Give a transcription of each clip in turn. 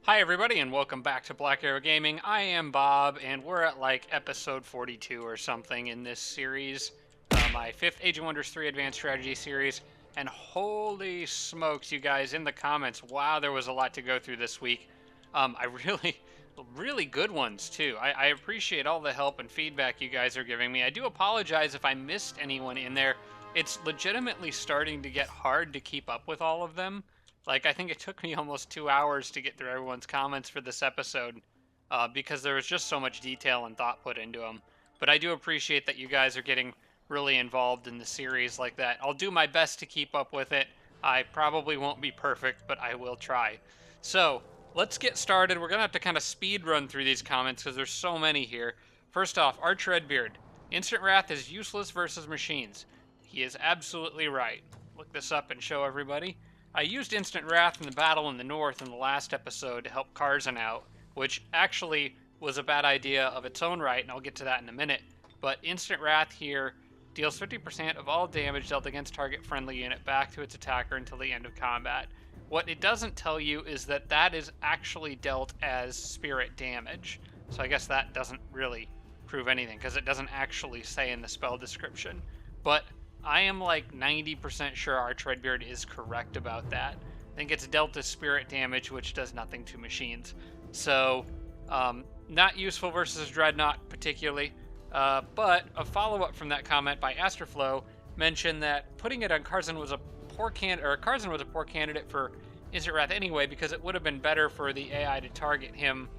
Hi everybody and welcome back to Black Arrow Gaming. I am Bob and we're at like episode 42 or something in this series. My 5th Age of Wonders 3 Advanced Strategy series. And holy smokes, you guys, in the comments, wow, there was a lot to go through this week. I really good ones too. I appreciate all the help and feedback you guys are giving me. I do apologize if I missed anyone in there. It's legitimately starting to get hard to keep up with all of them. Like, I think it took me almost 2 hours to get through everyone's comments for this episode because there was just so much detail and thought put into them. But I do appreciate that you guys are getting really involved in the series like that. I'll do my best to keep up with it. I probably won't be perfect, but I will try. So, let's get started. We're going to have to kind of speed run through these comments because there's so many here. First off, Arch Redbeard. Instant Wrath is useless versus machines. He is absolutely right. Look this up and show everybody. I used Instant Wrath in the battle in the north in the last episode to help Karzan out, which actually was a bad idea of its own right, and I'll get to that in a minute. But Instant Wrath here deals 50% of all damage dealt against target friendly unit back to its attacker until the end of combat. What it doesn't tell you is that that is actually dealt as spirit damage. So I guess that doesn't really prove anything, because it doesn't actually say in the spell description. But I am like 90% sure Arch Redbeard is correct about that. I think it's dealt as spirit damage, which does nothing to machines. So, not useful versus Dreadnought particularly. But a follow-up from that comment by Asterflow mentioned that putting it on Karzan was a poor candidate for Instant Wrath anyway, because it would have been better for the AI to target him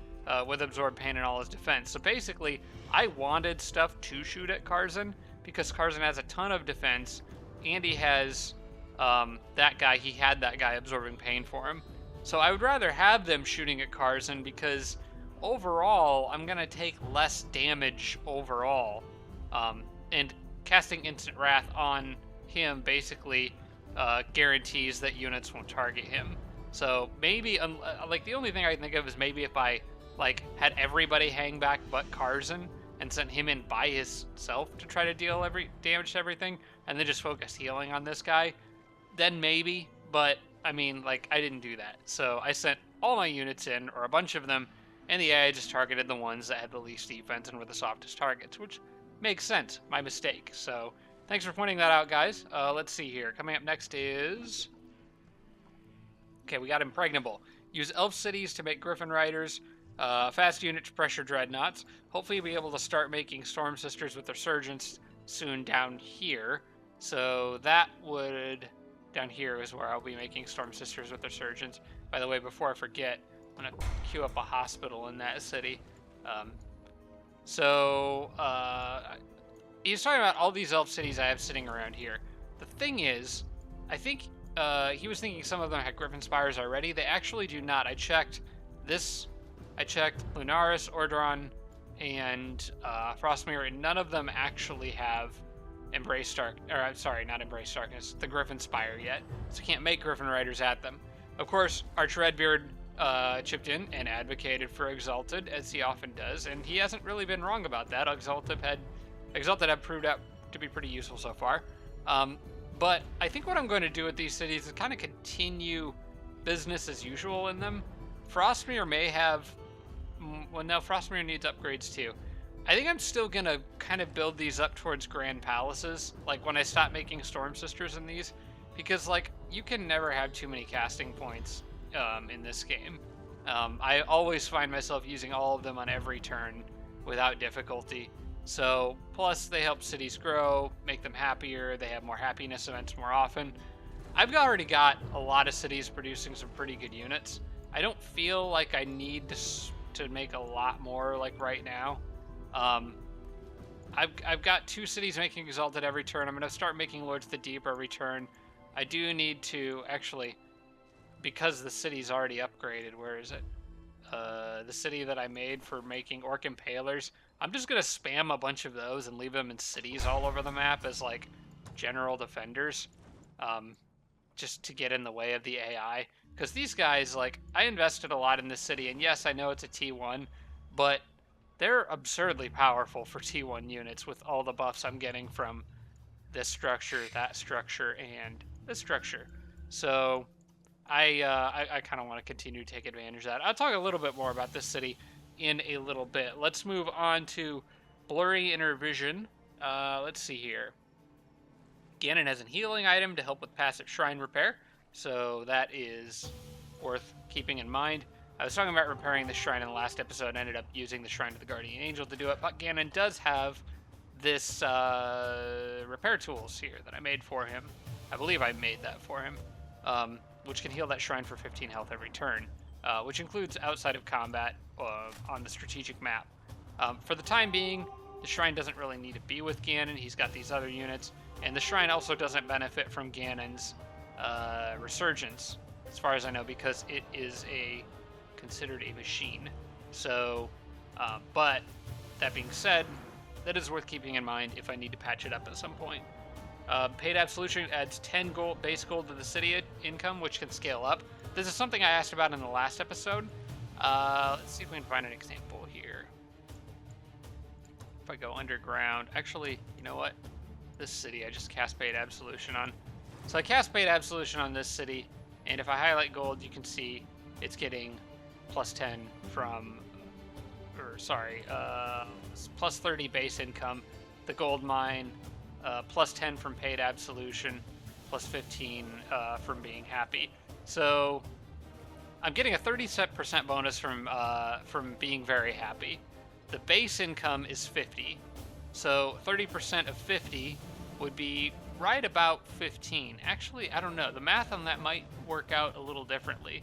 with Absorb Pain and all his defense. So basically, I wanted stuff to shoot at Karzan, because Karzan has a ton of defense, and he has that guy absorbing pain for him. So I would rather have them shooting at Karzan, because overall, I'm going to take less damage overall. And casting Instant Wrath on him basically guarantees that units won't target him. So maybe, like, the only thing I can think of is maybe if I like had everybody hang back but Karzan, and sent him in by himself to try to deal every damage to everything, and then just focus healing on this guy, then maybe. But I mean, like, I didn't do that. So I sent all my units in, or a bunch of them, and the AI just targeted the ones that had the least defense and were the softest targets, which makes sense. My mistake. So thanks for pointing that out, guys. Let's see here. Coming up next is... Okay, we got Impregnable. Use elf cities to make Griffin Riders. Fast units pressure dreadnoughts. Hopefully be able to start making Storm Sisters with Resurgence soon down here. So that would... Down here is where I'll be making Storm Sisters with Resurgence. By the way, before I forget, I'm going to queue up a hospital in that city. He's talking about all these elf cities I have sitting around here. The thing is, I think he was thinking some of them had Griffin Spires already. They actually do not. I checked Lunaris, Ordoron, and Frostmere, and none of them actually have Embrace Dark, or I'm sorry, not Embrace Darkness, the Griffin Spire yet, so can't make Griffin Riders at them. Of course, Arch Redbeard chipped in and advocated for Exalted, as he often does, and he hasn't really been wrong about that. Exalted had proved out to be pretty useful so far. But I think what I'm going to do with these cities is kind of continue business as usual in them. Frostmere may have... Well, no, Frostmere needs upgrades too. I think I'm still going to kind of build these up towards Grand Palaces, like when I stop making Storm Sisters in these. Because, like, you can never have too many casting points in this game. I always find myself using all of them on every turn without difficulty. So, plus they help cities grow, make them happier, they have more happiness events more often. I've already got a lot of cities producing some pretty good units. I don't feel like I need to make a lot more, like, right now. I've got 2 cities making Exalted every turn. I'm going to start making Lords of the Deep every turn. I do need to, actually, because the city's already upgraded, where is it? The city that I made for making Orc Impalers. I'm just going to spam a bunch of those and leave them in cities all over the map as, like, general defenders. Just to get in the way of the AI. Because these guys, like, I invested a lot in this city, and yes, I know it's a T1, but they're absurdly powerful for T1 units with all the buffs I'm getting from this structure, that structure, and this structure. So I kind of want to continue to take advantage of that. I'll talk a little bit more about this city in a little bit. Let's move on to Blurry Inner Vision. Let's see here. Ganon has a healing item to help with passive shrine repair, so that is worth keeping in mind. I was talking about repairing the shrine in the last episode and ended up using the Shrine of the Guardian Angel to do it, but Ganon does have this repair tools here that I made for him. I believe I made that for him, which can heal that shrine for 15 health every turn, which includes outside of combat on the strategic map. For the time being, the shrine doesn't really need to be with Ganon. He's got these other units, and the shrine also doesn't benefit from Ganon's resurgence, as far as I know, because it is considered a machine. So, but that being said, that is worth keeping in mind if I need to patch it up at some point. Paid Absolution adds 10 gold, base gold to the city income, which can scale up. This is something I asked about in the last episode. Let's see if we can find an example here. If I go underground, actually, you know what? This city I just cast Paid Absolution on. So I cast Paid Absolution on this city, and if I highlight gold, you can see it's getting plus 10 from, plus 30 base income. The gold mine, plus 10 from Paid Absolution, plus 15 from being happy. So I'm getting a 30% bonus from being very happy. The base income is 50, so 30% of 50 would be right about 15. Actually, I don't know. The math on that might work out a little differently.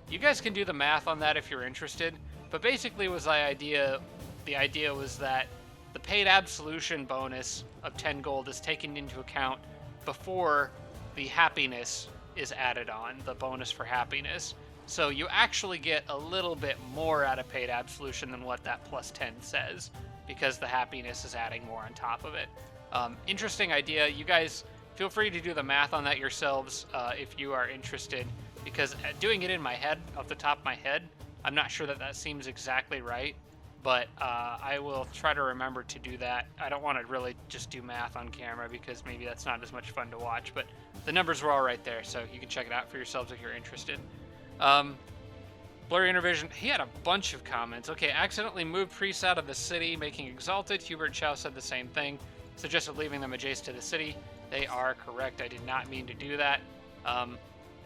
You guys can do the math on that if you're interested, but basically the idea was that the Paid Absolution bonus of 10 gold is taken into account before the happiness is added on, the bonus for happiness. So you actually get a little bit more out of Paid Absolution than what that plus 10 says, because the happiness is adding more on top of it. Interesting idea. You guys feel free to do the math on that yourselves if you are interested, because doing it in my head, off the top of my head, I'm not sure that seems exactly right, but I will try to remember to do that. I don't want to really just do math on camera because maybe that's not as much fun to watch, but the numbers were all right there, so you can check it out for yourselves if you're interested. Blurry Inner Vision, he had a bunch of comments. Okay, accidentally moved priests out of the city, making Exalted. Hubert Chow said the same thing. Suggested leaving them adjacent to the city. They are correct. I did not mean to do that.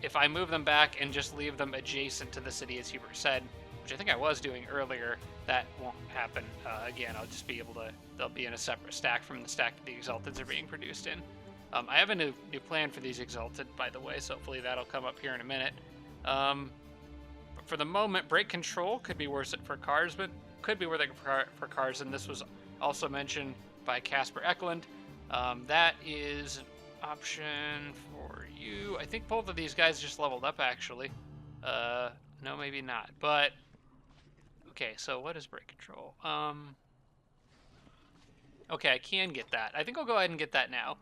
If I move them back and just leave them adjacent to the city, as Hubert said, which I think I was doing earlier, that won't happen again. I'll just be able to, they'll be in a separate stack from the stack that the Exalteds are being produced in. I have a new plan for these Exalted, by the way, so hopefully that'll come up here in a minute. But for the moment, Break Control could be worth it for Carsman. Could be worth it for Cars, and this was also mentioned by Casper Eklund. That is an option for you. I think both of these guys just leveled up, actually. No, maybe not. But, okay, so what is Break Control? Okay, I can get that. I think I'll go ahead and get that now.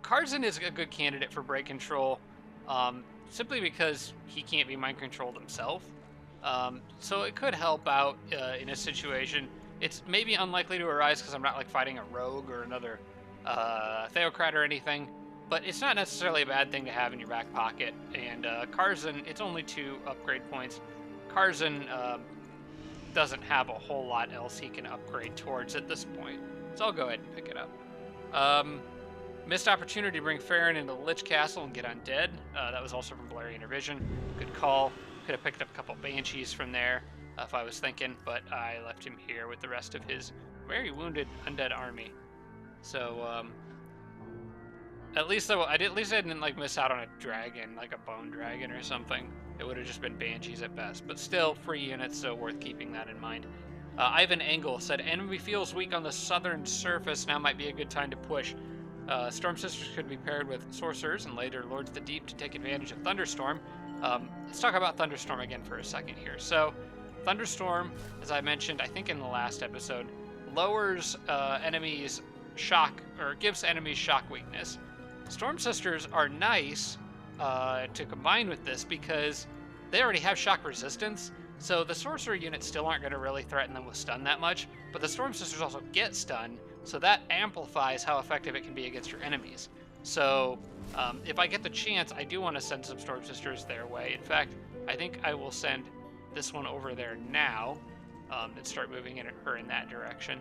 Carzan is a good candidate for Break Control, simply because he can't be mind-controlled himself. So it could help out in a situation. It's maybe unlikely to arise because I'm not like fighting a rogue or another Theocrat or anything, but it's not necessarily a bad thing to have in your back pocket. And Carzan, it's only 2 upgrade points. Carzan doesn't have a whole lot else he can upgrade towards at this point, so I'll go ahead and pick it up. Missed opportunity to bring Farron into the Lich Castle and get undead. That was also from Blurry Inner Vision. Good call. Could have picked up a couple Banshees from there if I was thinking, but I left him here with the rest of his very wounded undead army. So at least I didn't like miss out on a dragon, like a bone dragon or something. It would have just been Banshees at best, but still free units, so worth keeping that in mind. Ivan Engel said, enemy feels weak on the southern surface. Now might be a good time to push. Storm Sisters could be paired with Sorcerers and later Lords of the Deep to take advantage of Thunderstorm. Let's talk about Thunderstorm again for a second here. So, Thunderstorm, as I mentioned, I think in the last episode, lowers enemies' shock, or gives enemies shock weakness. Storm Sisters are nice to combine with this because they already have shock resistance, so the Sorcerer units still aren't going to really threaten them with stun that much, but the Storm Sisters also get stun, so that amplifies how effective it can be against your enemies. So if I get the chance, I do want to send some Storm Sisters their way. In fact, I think I will send this one over there now and start moving her in that direction.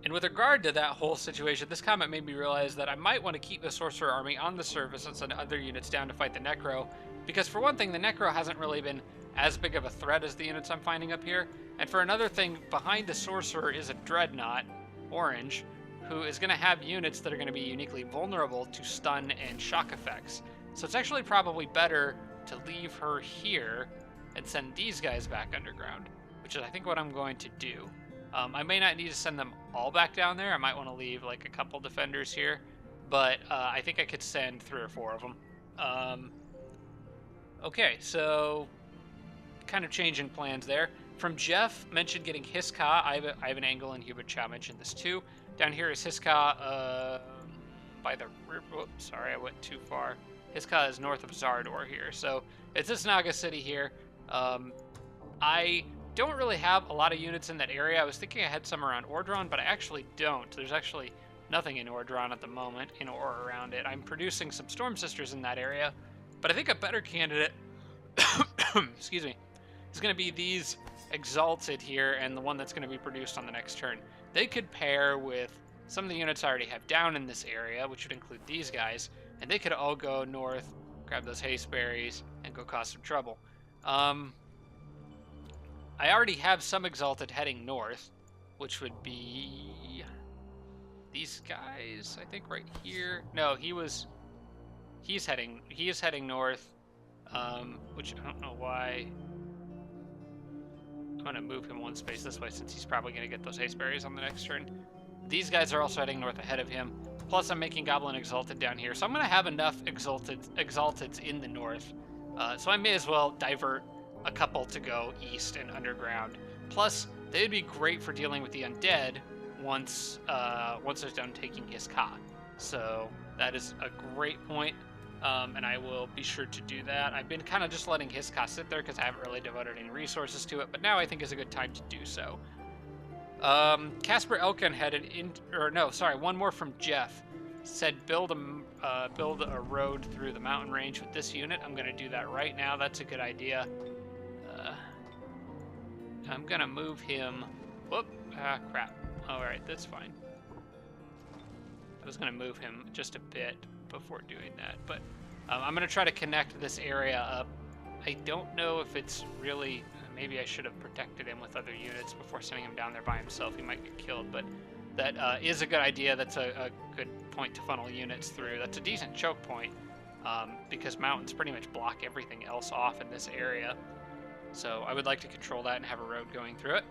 And with regard to that whole situation, this comment made me realize that I might want to keep the Sorcerer army on the surface and send other units down to fight the Necro, because for one thing, the Necro hasn't really been as big of a threat as the units I'm finding up here, and for another thing, behind the Sorcerer is a Dreadnought, orange, who is going to have units that are going to be uniquely vulnerable to stun and shock effects. So it's actually probably better to leave her here and send these guys back underground, which is I think what I'm going to do. I may not need to send them all back down there. I might want to leave like a couple defenders here, but I think I could send 3 or 4 of them. Okay, so kind of changing plans there. From Jeff, mentioned getting Hiska. Ivan Angle and Hubert Chow mentioned this too. Down here is Hiska by the river. Whoops, sorry, I went too far. Hiska is north of Zardor here. So it's this Naga city here. I don't really have a lot of units in that area. I was thinking I had some around Ordron, but I actually don't. There's actually nothing in Ordron at the moment, in or around it. I'm producing some Storm Sisters in that area, but I think a better candidate, excuse me, is going to be these Exalted here and the one that's going to be produced on the next turn. They could pair with some of the units I already have down in this area, which would include these guys, and they could all go north, grab those haste berries, and go cause some trouble. I already have some Exalted heading north, which would be these guys, I think, right here. No, he is heading north, which I don't know why. I'm going to move him one space this way since he's probably going to get those haste berries on the next turn. These guys are also heading north ahead of him. Plus, I'm making Goblin Exalted down here. So I'm going to have enough Exalteds in the north. So I may as well divert a couple to go east and underground. Plus, they would be great for dealing with the undead once they're done taking Hiska. So that is a great point. And I will be sure to do that. I've been kind of just letting Hiska sit there because I haven't really devoted any resources to it, but now I think is a good time to do so. Casper Elkin headed in, or no, sorry, one more from Jeff. Said build a road through the mountain range with this unit. I'm going to do that right now. That's a good idea. I'm going to move him. Whoop, crap. All right, that's fine. I was going to move him just a bit before doing that, but I'm going to try to connect this area up. I don't know if it's really, maybe I should have protected him with other units before sending him down there by himself. He might get killed, but that is a good idea. That's a good point to funnel units through. That's a decent choke point because mountains pretty much block everything else off in this area. So I would like to control that and have a road going through it.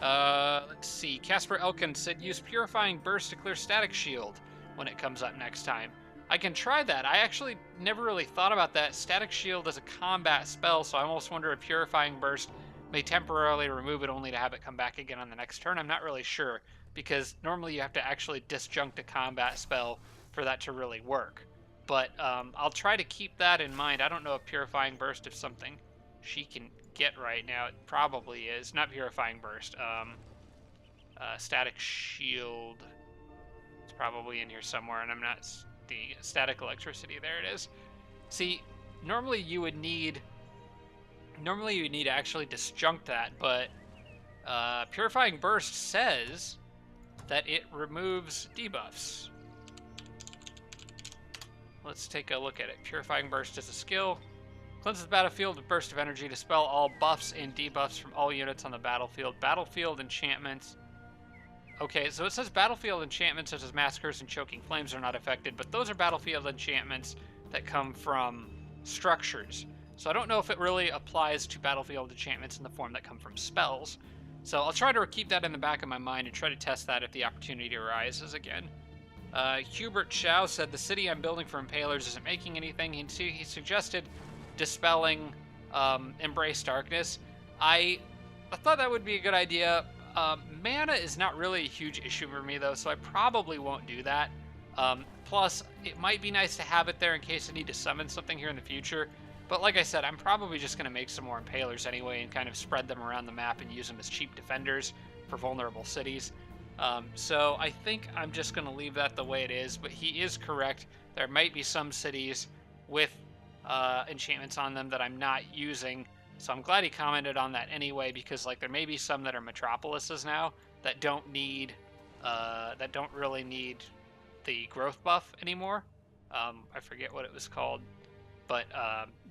Let's see. Casper Elkin said use Purifying Burst to clear Static Shield when it comes up next time. I can try that. I actually never really thought about that. Static Shield is a combat spell, so I almost wonder if Purifying Burst may temporarily remove it only to have it come back again on the next turn. I'm not really sure, because normally you have to actually disjunct a combat spell for that to really work. But I'll try to keep that in mind. I don't know if Purifying Burst is something she can get right now. It probably is. Not Purifying Burst. Static Shield. It's probably in here somewhere, and I'm not... The static electricity, there it is. See, normally you would need to actually disjunct that, but Purifying Burst says that it removes debuffs. Let's take a look at it. Purifying Burst is a skill. Cleanses the battlefield with burst of energy. Dispel all buffs and debuffs from all units on the battlefield. Battlefield enchantments. Okay, so it says battlefield enchantments such as Massacres and Choking Flames are not affected, but those are battlefield enchantments that come from structures. So I don't know if it really applies to battlefield enchantments in the form that come from spells. So I'll try to keep that in the back of my mind and try to test that if the opportunity arises again. Hubert Chow said the city I'm building for Impalers isn't making anything. He suggested dispelling Embrace Darkness. I thought that would be a good idea. Mana is not really a huge issue for me, though, so I probably won't do that. Plus, it might be nice to have it there in case I need to summon something here in the future. But like I said, I'm probably just going to make some more Impalers anyway and kind of spread them around the map and use them as cheap defenders for vulnerable cities. So I think I'm just going to leave that the way it is, but he is correct. There might be some cities with enchantments on them that I'm not using. So I'm glad he commented on that anyway, because like there may be some that are metropolises now that don't really need the growth buff anymore. I forget what it was called, but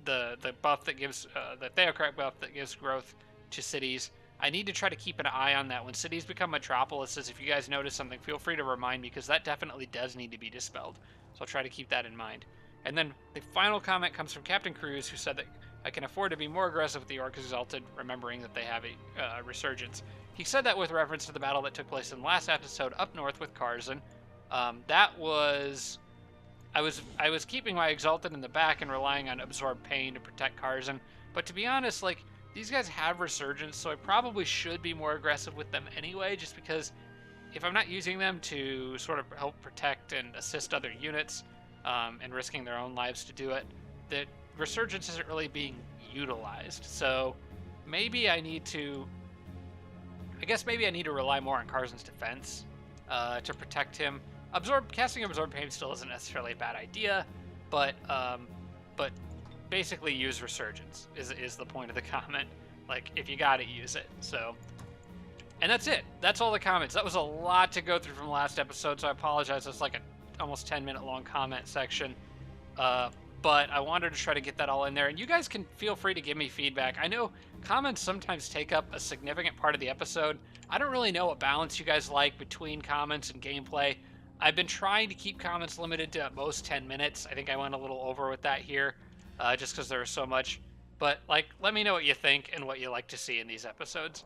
the buff that gives the Theocrat buff that gives growth to cities. I need to try to keep an eye on that. When cities become metropolises, if you guys notice something, feel free to remind me, because that definitely does need to be dispelled. So I'll try to keep that in mind. And then the final comment comes from Captain Cruz, who said that I can afford to be more aggressive with the Orc Exalted, remembering that they have a resurgence. He said that with reference to the battle that took place in the last episode up north with Karzan. That was... I was keeping my Exalted in the back and relying on Absorb Pain to protect Karzan. But to be honest, like, these guys have Resurgence, so I probably should be more aggressive with them anyway, just because if I'm not using them to sort of help protect and assist other units, and risking their own lives to do it, that Resurgence isn't really being utilized. So maybe I need to rely more on Karzan's defense to protect him. Casting Absorb Pain still isn't necessarily a bad idea, but basically use Resurgence is the point of the comment. Like, if you gotta use it. So, and that's it. That's all the comments. That was a lot to go through from last episode, so I apologize. It's like a almost 10-minute long comment section. But I wanted to try to get that all in there, and you guys can feel free to give me feedback. I know comments sometimes take up a significant part of the episode. I don't really know what balance you guys like between comments and gameplay. I've been trying to keep comments limited to at most 10 minutes. I think I went a little over with that here, just because there was so much. But, like, let me know what you think and what you like to see in these episodes.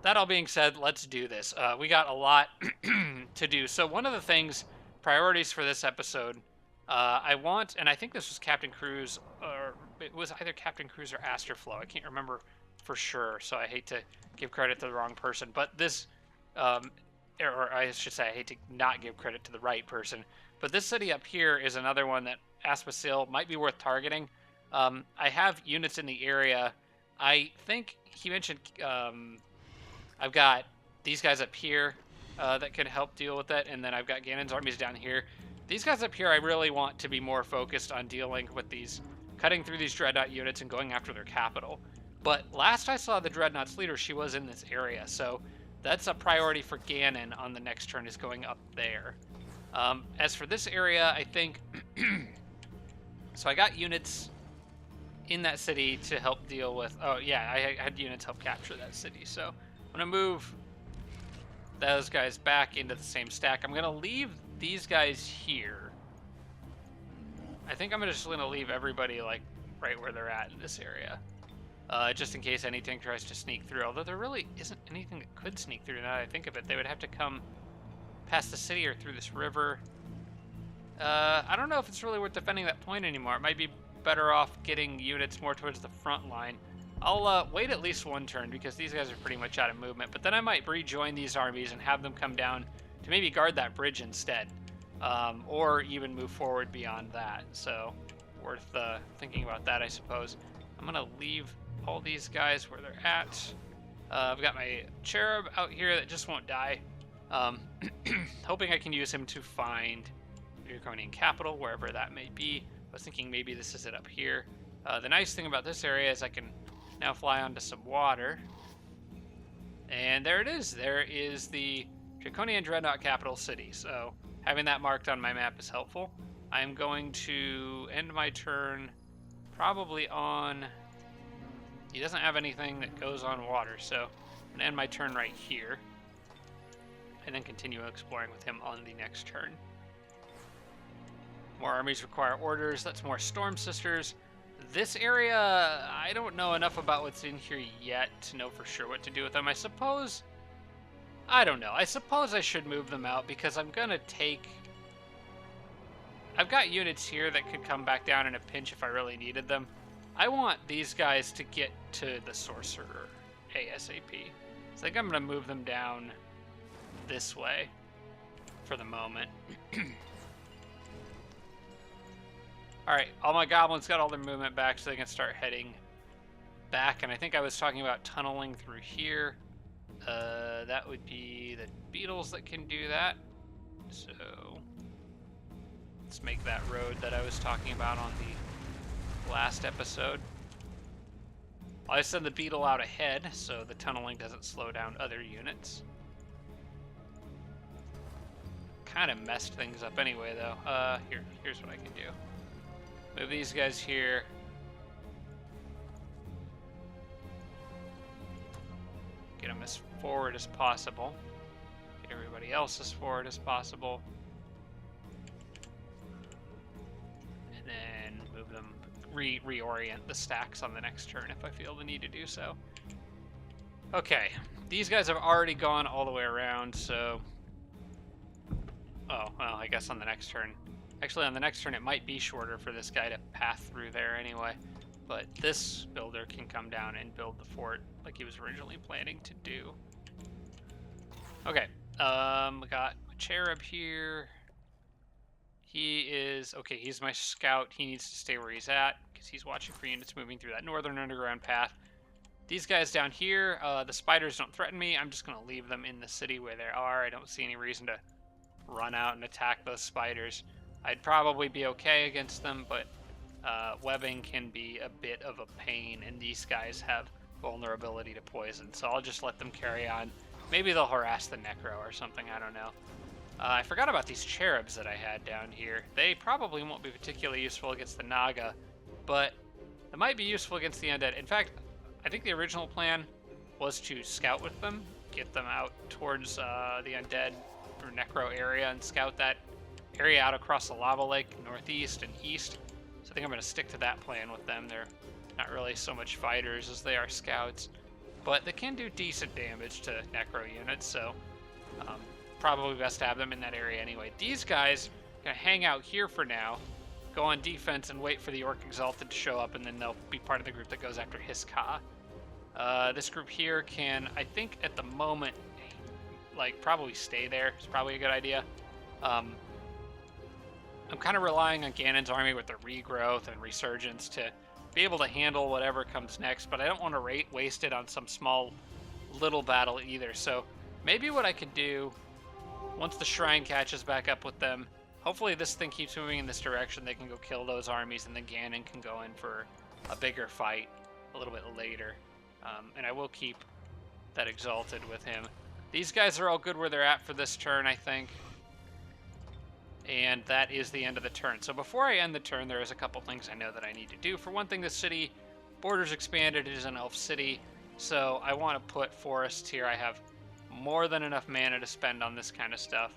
That all being said, let's do this. We got a lot to do. So one of the things, priorities for this episode, I want, and I think this was Captain Cruz, or it was either Captain Cruz or Asterflow. I can't remember for sure, so I hate to give credit to the wrong person. But this, or I should say, I hate to not give credit to the right person. But this city up here is another one that Aspasil might be worth targeting. I have units in the area. I think he mentioned I've got these guys up here that can help deal with it, and then I've got Ganon's armies down here. These guys up here, I really want to be more focused on dealing with these, cutting through these Dreadnought units and going after their capital. But last I saw the Dreadnought's leader, she was in this area, so that's a priority for Ganon on the next turn, is going up there. As for this area, I think... so I got units in that city to help deal with... Oh, yeah, I had units help capture that city, so I'm going to move those guys back into the same stack. I'm going to leave these guys here. I think I'm just going to leave everybody, like, right where they're at in this area. Just in case anything tries to sneak through. Although there really isn't anything that could sneak through now that I think of it. They would have to come past the city or through this river. I don't know if it's really worth defending that point anymore. It might be better off getting units more towards the front line. I'll wait at least one turn, because these guys are pretty much out of movement. But then I might rejoin these armies and have them come down to maybe guard that bridge instead. Or even move forward beyond that. So, worth thinking about that, I suppose. I'm going to leave all these guys where they're at. I've got my Cherub out here that just won't die. Hoping I can use him to find the Draconian capital, wherever that may be. I was thinking maybe this is it up here. The nice thing about this area is I can now fly onto some water. And there it is. There is the Draconian Dreadnought capital city. So having that marked on my map is helpful. I'm going to end my turn probably on... He doesn't have anything that goes on water, so I'm going to end my turn right here. And then continue exploring with him on the next turn. More armies require orders. That's more Storm Sisters. This area, I don't know enough about what's in here yet to know for sure what to do with them. I suppose... I don't know. I suppose I should move them out, because I'm going to take... I've got units here that could come back down in a pinch if I really needed them. I want these guys to get to the Sorcerer ASAP. So I think I'm going to move them down this way for the moment. Alright, all my goblins got all their movement back, so they can start heading back. And I think I was talking about tunneling through here. That would be the beetles that can do that. So let's make that road that I was talking about on the last episode. I send the beetle out ahead so the tunneling doesn't slow down other units. Kind of messed things up anyway, though. Here's what I can do. Move these guys here. Get them as forward as possible. Get everybody else as forward as possible. And then move them, reorient the stacks on the next turn if I feel the need to do so. Okay, these guys have already gone all the way around, so... Oh, well, I guess on the next turn. Actually, on the next turn, it might be shorter for this guy to path through there anyway. But this builder can come down and build the fort like he was originally planning to do. Okay, we got a cherub here. He is, okay, he's my scout. He needs to stay where he's at because he's watching for units moving through that northern underground path. These guys down here, the spiders don't threaten me. I'm just going to leave them in the city where they are. I don't see any reason to run out and attack those spiders. I'd probably be okay against them, but webbing can be a bit of a pain, and these guys have vulnerability to poison, so I'll just let them carry on. Maybe they'll harass the Necro or something, I don't know. I forgot about these cherubs that I had down here. They probably won't be particularly useful against the Naga, but they might be useful against the undead. In fact, I think the original plan was to scout with them, get them out towards the undead or Necro area and scout that area out across the lava lake, northeast and east. So I think I'm going to stick to that plan with them. They're not really so much fighters as they are scouts, but they can do decent damage to Necro units, so probably best to have them in that area anyway. These guys are going to hang out here for now, go on defense and wait for the Orc Exalted to show up, and then they'll be part of the group that goes after Hiska. This group here can, I think at the moment, like probably stay there. It's probably a good idea. I'm kind of relying on Ganon's army with their regrowth and resurgence to be able to handle whatever comes next, but I don't want to waste it on some small little battle either. So maybe what I could do, once the shrine catches back up with them, hopefully this thing keeps moving in this direction, they can go kill those armies, and then Ganon can go in for a bigger fight a little bit later. And I will keep that Exalted with him. These guys are all good where they're at for this turn, I think. And that is the end of the turn. So before I end the turn, there is a couple things I know that I need to do. For one thing, the city borders expanded. It is an elf city, so I want to put forests here. I have more than enough mana to spend on this kind of stuff,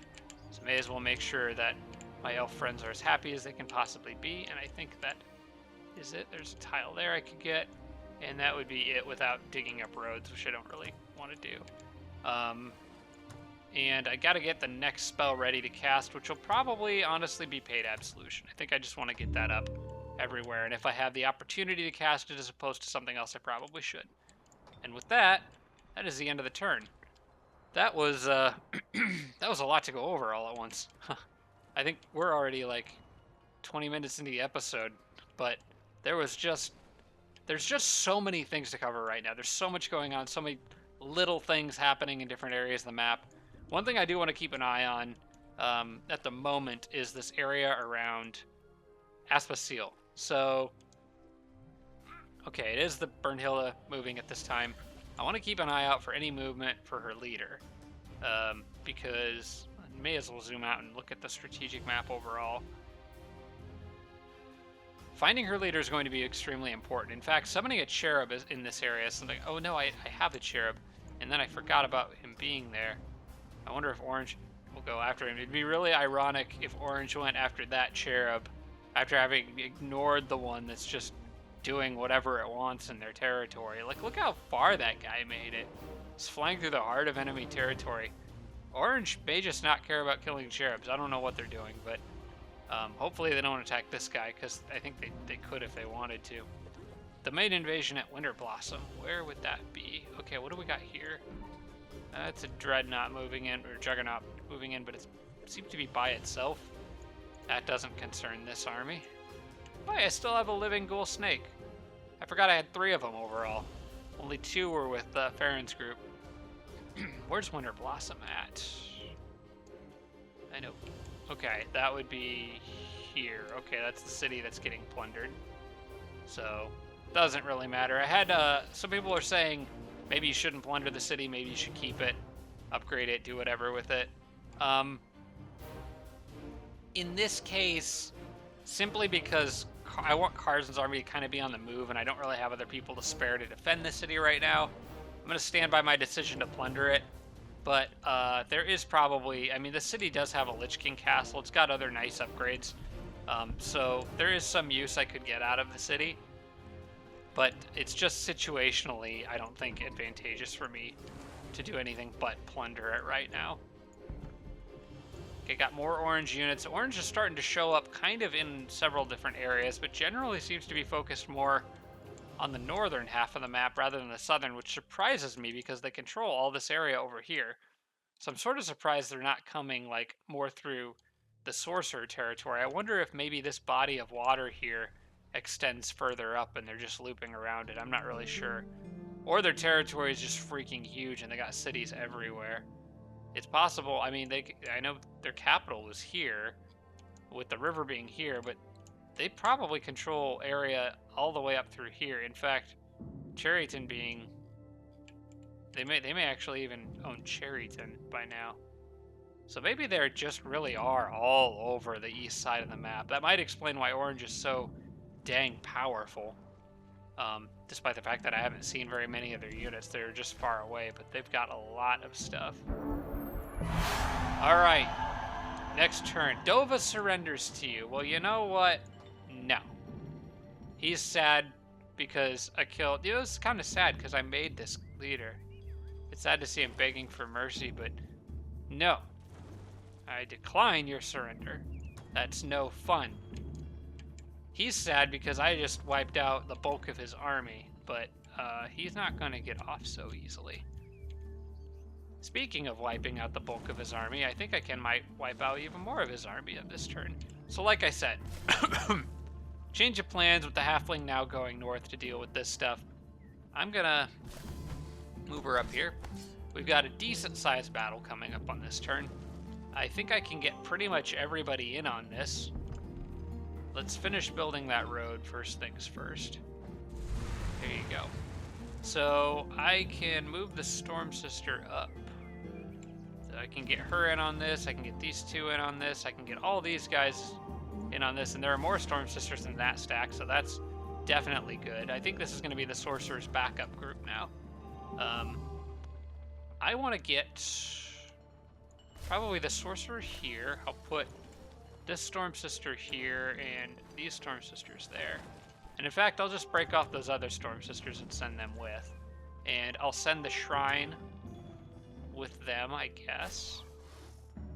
so may as well make sure that my elf friends are as happy as they can possibly be, and I think that is it. There's a tile there I could get, and that would be it without digging up roads, which I don't really want to do. And I gotta get the next spell ready to cast, which will probably honestly be Paid Absolution. I think I just want to get that up everywhere, and if I have the opportunity to cast it as opposed to something else, I probably should. And with that, that is the end of the turn. That was that was a lot to go over all at once. I think we're already like 20 minutes into the episode, but there's just so many things to cover right now. There's so much going on, so many little things happening in different areas of the map. One thing I do want to keep an eye on at the moment is this area around Asphasil. So, okay, it is the Bernhilda moving at this time. I want to keep an eye out for any movement for her leader, because I may as well zoom out and look at the strategic map overall. Finding her leader is going to be extremely important. In fact, summoning a cherub is in this area is something. Oh no, I have a cherub, and then I forgot about him being there. I wonder if Orange will go after him. It'd be really ironic if Orange went after that cherub after having ignored the one that's just doing whatever it wants in their territory. Like, look how far that guy made it. It's flying through the heart of enemy territory. Orange may just not care about killing cherubs. I don't know what they're doing, but hopefully they don't attack this guy, because I think they could if they wanted to. The main invasion at Winter Blossom. Where would that be? Okay, what do we got here? It's a Dreadnought moving in, or Juggernaut moving in, but it seems to be by itself. That doesn't concern this army. But I still have a living ghoul snake. I forgot I had 3 of them overall. Only 2 were with Farron's group. Where's Winter Blossom at? I know. Okay, that would be here. Okay, that's the city that's getting plundered. So, doesn't really matter. I had, some people are saying maybe you shouldn't plunder the city, maybe you should keep it, upgrade it, do whatever with it. In this case, simply because I want Carson's army to kind of be on the move, and I don't really have other people to spare to defend the city right now, I'm going to stand by my decision to plunder it. But there is probably, I mean, the city does have a Lich King castle. It's got other nice upgrades. So there is some use I could get out of the city. But it's just situationally, I don't think, advantageous for me to do anything but plunder it right now. Okay, got more orange units. Orange is starting to show up kind of in several different areas, but generally seems to be focused more on the northern half of the map rather than the southern, which surprises me because they control all this area over here. So I'm sort of surprised they're not coming like more through the sorcerer territory. I wonder if maybe this body of water here extends further up and they're just looping around it. I'm not really sure. Or their territory is just freaking huge and they got cities everywhere. It's possible. I mean, I know their capital was here with the river being here, but they probably control area all the way up through here. In fact, Cherryton being... They may actually even own Cherryton by now. So maybe they just really are all over the east side of the map. That might explain why Orange is so dang powerful. Despite the fact that I haven't seen very many of their units. They're just far away, but they've got a lot of stuff. Alright. Next turn. Dova surrenders to you. Well, you know what? No. He's sad because I killed... You know, it's kind of sad because I made this leader. It's sad to see him begging for mercy, but no. I decline your surrender. That's no fun. He's sad because I just wiped out the bulk of his army, but he's not going to get off so easily. Speaking of wiping out the bulk of his army, I think I might wipe out even more of his army of this turn. So like I said, change of plans with the halfling now going north to deal with this stuff. I'm going to move her up here. We've got a decent sized battle coming up on this turn. I think I can get pretty much everybody in on this. Let's finish building that road first things first. There you go. So I can move the Storm Sister up. So I can get her in on this. I can get these two in on this. I can get all these guys in on this. And there are more Storm Sisters in that stack, so that's definitely good. I think this is going to be the Sorcerer's backup group now. I want to get probably the Sorcerer here. I'll put this Storm Sister here and these Storm Sisters there. And in fact, I'll just break off those other Storm Sisters and send them with. And I'll send the Shrine with them, I guess.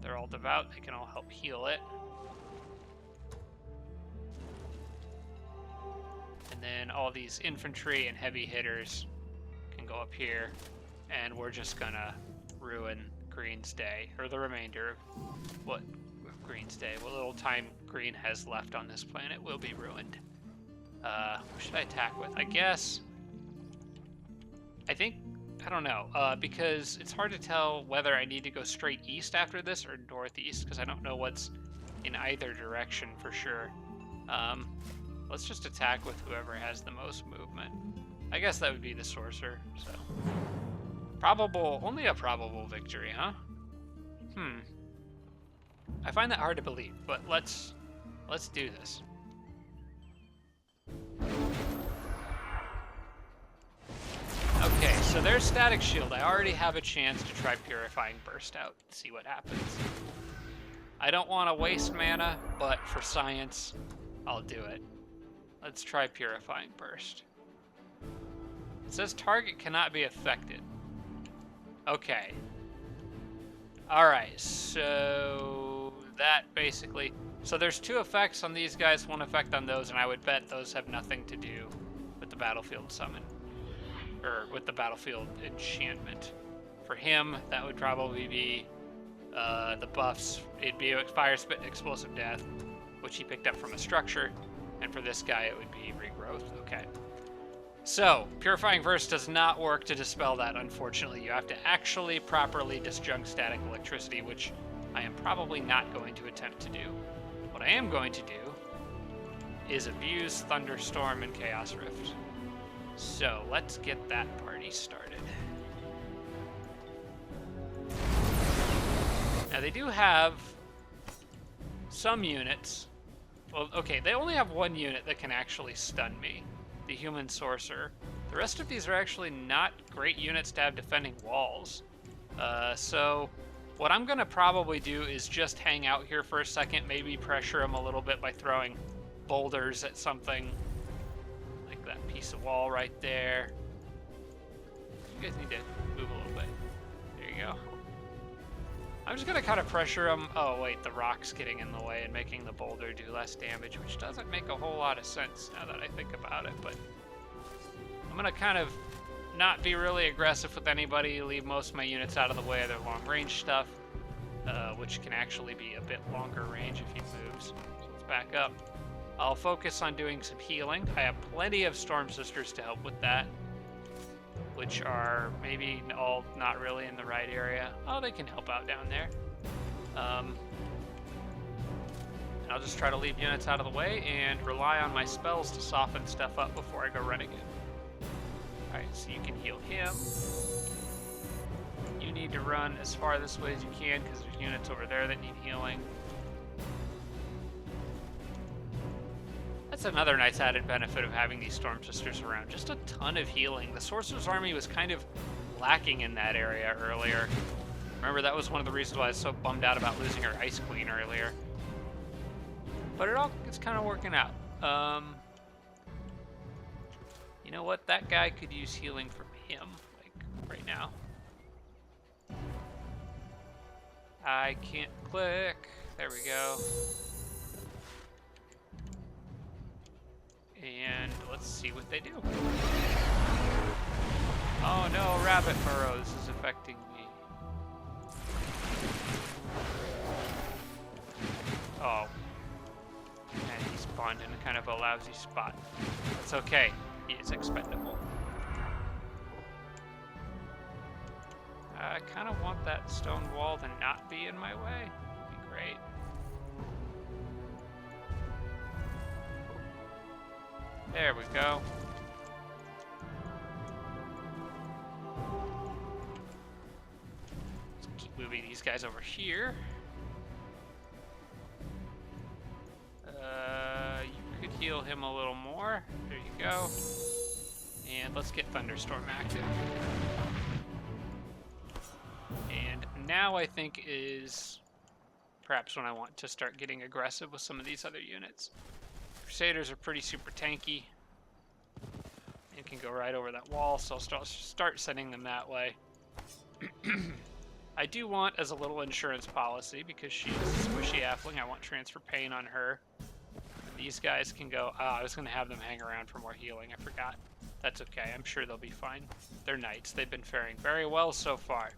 They're all devout. They can all help heal it. And then all these infantry and heavy hitters can go up here. And we're just gonna ruin Green's Day. Or the remainder of what Green's Day. What little time Green has left on this planet will be ruined. Who should I attack with? I guess... I don't know, because it's hard to tell whether I need to go straight east after this or northeast, because I don't know what's in either direction for sure. Let's just attack with whoever has the most movement. I guess that would be the Sorcerer, so... Only a probable victory, huh? I find that hard to believe, but let's do this. Okay, so there's Static Shield. I already have a chance to try Purifying Burst out and see what happens. I don't want to waste mana, but for science, I'll do it. Let's try Purifying Burst. It says target cannot be affected. Okay. Alright, so that basically... So there's two effects on these guys, one effect on those, and I would bet those have nothing to do with the Battlefield Summon. Or with the Battlefield Enchantment. For him, that would probably be the buffs. It'd be Fire Spit, Explosive Death, which he picked up from a structure. And for this guy, it would be Regrowth. Okay. So, Purifying Verse does not work to dispel that, unfortunately. You have to actually properly disjunct static electricity, which I am probably not going to attempt to do. What I am going to do is abuse Thunderstorm and Chaos Rift. So, let's get that party started. Now, they do have some units. Well, okay, they only have one unit that can actually stun me. The Human Sorcerer. The rest of these are actually not great units to have defending walls. So what I'm going to probably do is just hang out here for a second, maybe pressure them a little bit by throwing boulders at something. Like that piece of wall right there. You guys need to move a little bit. There you go. I'm just going to kind of pressure them. Oh, wait, the rock's getting in the way and making the boulder do less damage, which doesn't make a whole lot of sense now that I think about it, but I'm going to kind of not be really aggressive with anybody, leave most of my units out of the way of their long-range stuff, which can actually be a bit longer range if he moves. So let's back up. I'll focus on doing some healing. I have plenty of Storm Sisters to help with that, which are maybe all not really in the right area. Oh, they can help out down there. And I'll just try to leave units out of the way and rely on my spells to soften stuff up before I go running in. Alright, so you can heal him. You need to run as far this way as you can because there's units over there that need healing. That's another nice added benefit of having these Storm Sisters around. Just a ton of healing. The Sorcerer's Army was kind of lacking in that area earlier. Remember, that was one of the reasons why I was so bummed out about losing our Ice Queen earlier. But it's kind of working out. You know what? That guy could use healing from him, like, right now. I can't click. There we go. And let's see what they do. Oh no, Rabbit Burrows is affecting me. Oh. And he spawned in kind of a lousy spot. That's okay. He is expendable. I kind of want that stone wall to not be in my way. That'd be great. There we go. Let's keep moving these guys over here. You could heal him a little more. There you go. And let's get Thunderstorm active. And now I think is perhaps when I want to start getting aggressive with some of these other units. Crusaders are pretty super tanky and can go right over that wall, so I'll start sending them that way. I do want, as a little insurance policy, because she's a squishy halfling, I want transfer pain on her. And these guys can go. I was going to have them hang around for more healing. I forgot. That's okay. I'm sure they'll be fine. They're knights. They've been faring very well so far.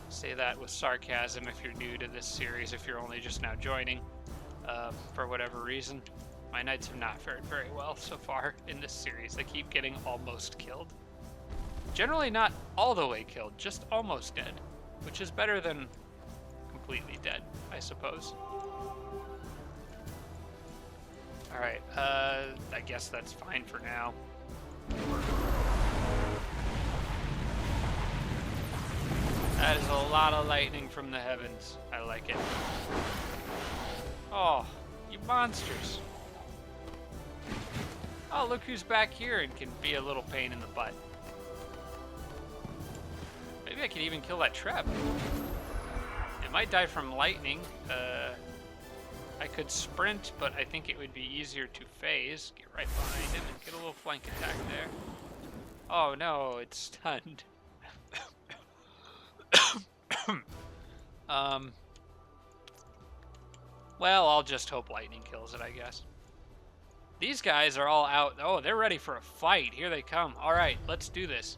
Say that with sarcasm if you're new to this series, if you're only just now joining. For whatever reason, my knights have not fared very well so far in this series. They keep getting almost killed. Generally not all the way killed, just almost dead, which is better than completely dead, I suppose. Alright, I guess that's fine for now. That is a lot of lightning from the heavens. I like it. Oh, you monsters. Oh, look who's back here and can be a little pain in the butt. Maybe I could even kill that trap. It might die from lightning. I could sprint, but I think it would be easier to phase. Get right behind him and get a little flank attack there. Oh no, it's stunned. Well, I'll just hope lightning kills it, I guess. These guys are all out. Oh, they're ready for a fight. Here they come. All right, let's do this.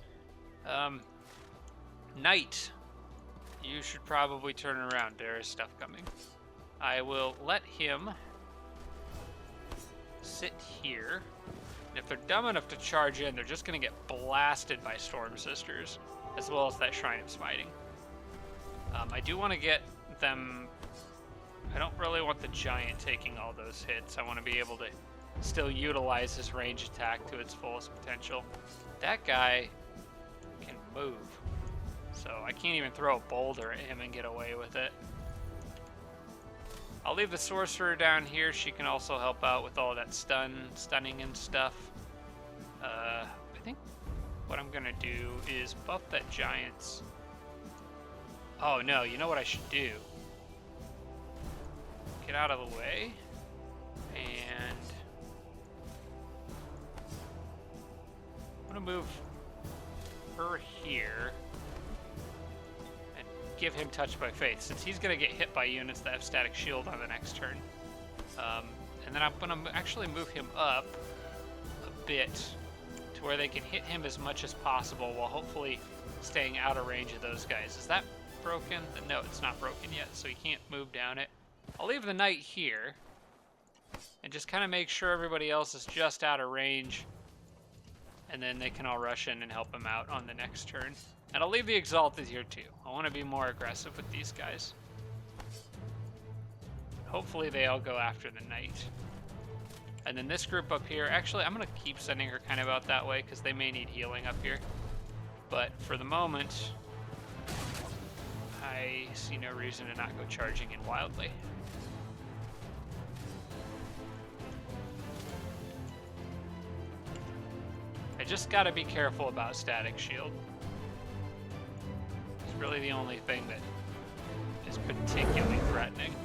Knight, you should probably turn around. There is stuff coming. I will let him sit here. And if they're dumb enough to charge in, they're just going to get blasted by Storm Sisters, as well as that Shrine of Smiting. I do want to get them... I don't really want the Giant taking all those hits. I want to be able to still utilize his range attack to its fullest potential. That guy can move, so I can't even throw a boulder at him and get away with it. I'll leave the Sorcerer down here. She can also help out with all that stunning and stuff. I think what I'm gonna do is buff that Giant's... Oh no, you know what I should do? Get out of the way, and I'm gonna move her here and give him Touched by Faith, since he's gonna get hit by units that have Static Shield on the next turn. And then I'm gonna actually move him up a bit to where they can hit him as much as possible while hopefully staying out of range of those guys. Is that broken? No, it's not broken yet, so he can't move down it. I'll leave the Knight here and just kind of make sure everybody else is just out of range, and then they can all rush in and help him out on the next turn. And I'll leave the Exalted here too. I want to be more aggressive with these guys. Hopefully they all go after the Knight. And then this group up here, actually I'm going to keep sending her kind of out that way because they may need healing up here. But for the moment, I see no reason to not go charging in wildly. I just gotta be careful about Static Shield. It's really the only thing that is particularly threatening.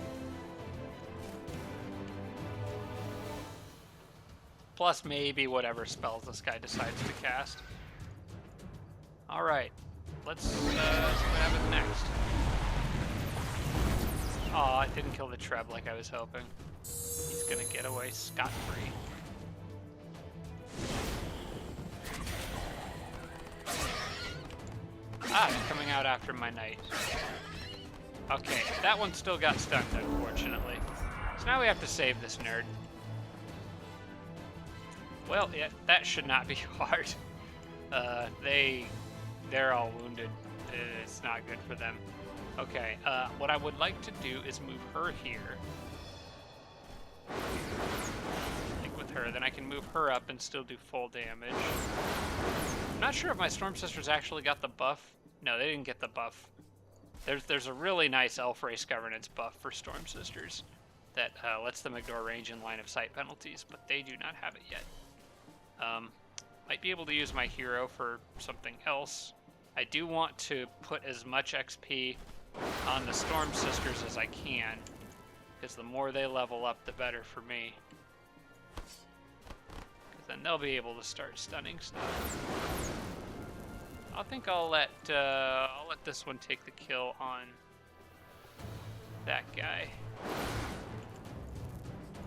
Plus maybe whatever spells this guy decides to cast. Alright, let's see what happens next. Aw, I didn't kill the Treb like I was hoping. He's gonna get away scot-free. Ah, he's coming out after my Knight. Okay, that one still got stunned, unfortunately. So now we have to save this nerd. Well, yeah, that should not be hard. They're all wounded. It's not good for them. Okay, what I would like to do is move her here. Like with her, then I can move her up and still do full damage. I'm not sure if my Storm Sisters actually got the buff. No, they didn't get the buff. There's a really nice Elf Race Governance buff for Storm Sisters that lets them ignore range and line of sight penalties, but they do not have it yet. Might be able to use my hero for something else. I do want to put as much XP on the Storm Sisters as I can, because the more they level up, the better for me. Because then they'll be able to start stunning stuff. I think I'll let this one take the kill on that guy.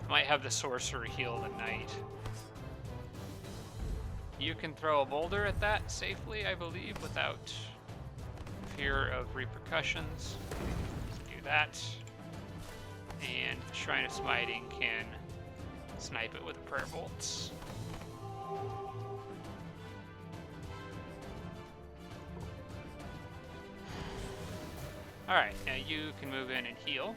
I might have the Sorcerer heal the Knight. You can throw a boulder at that safely, I believe, without fear of repercussions. Do that. And Shrine of Smiting can snipe it with prayer bolts. Alright, now you can move in and heal.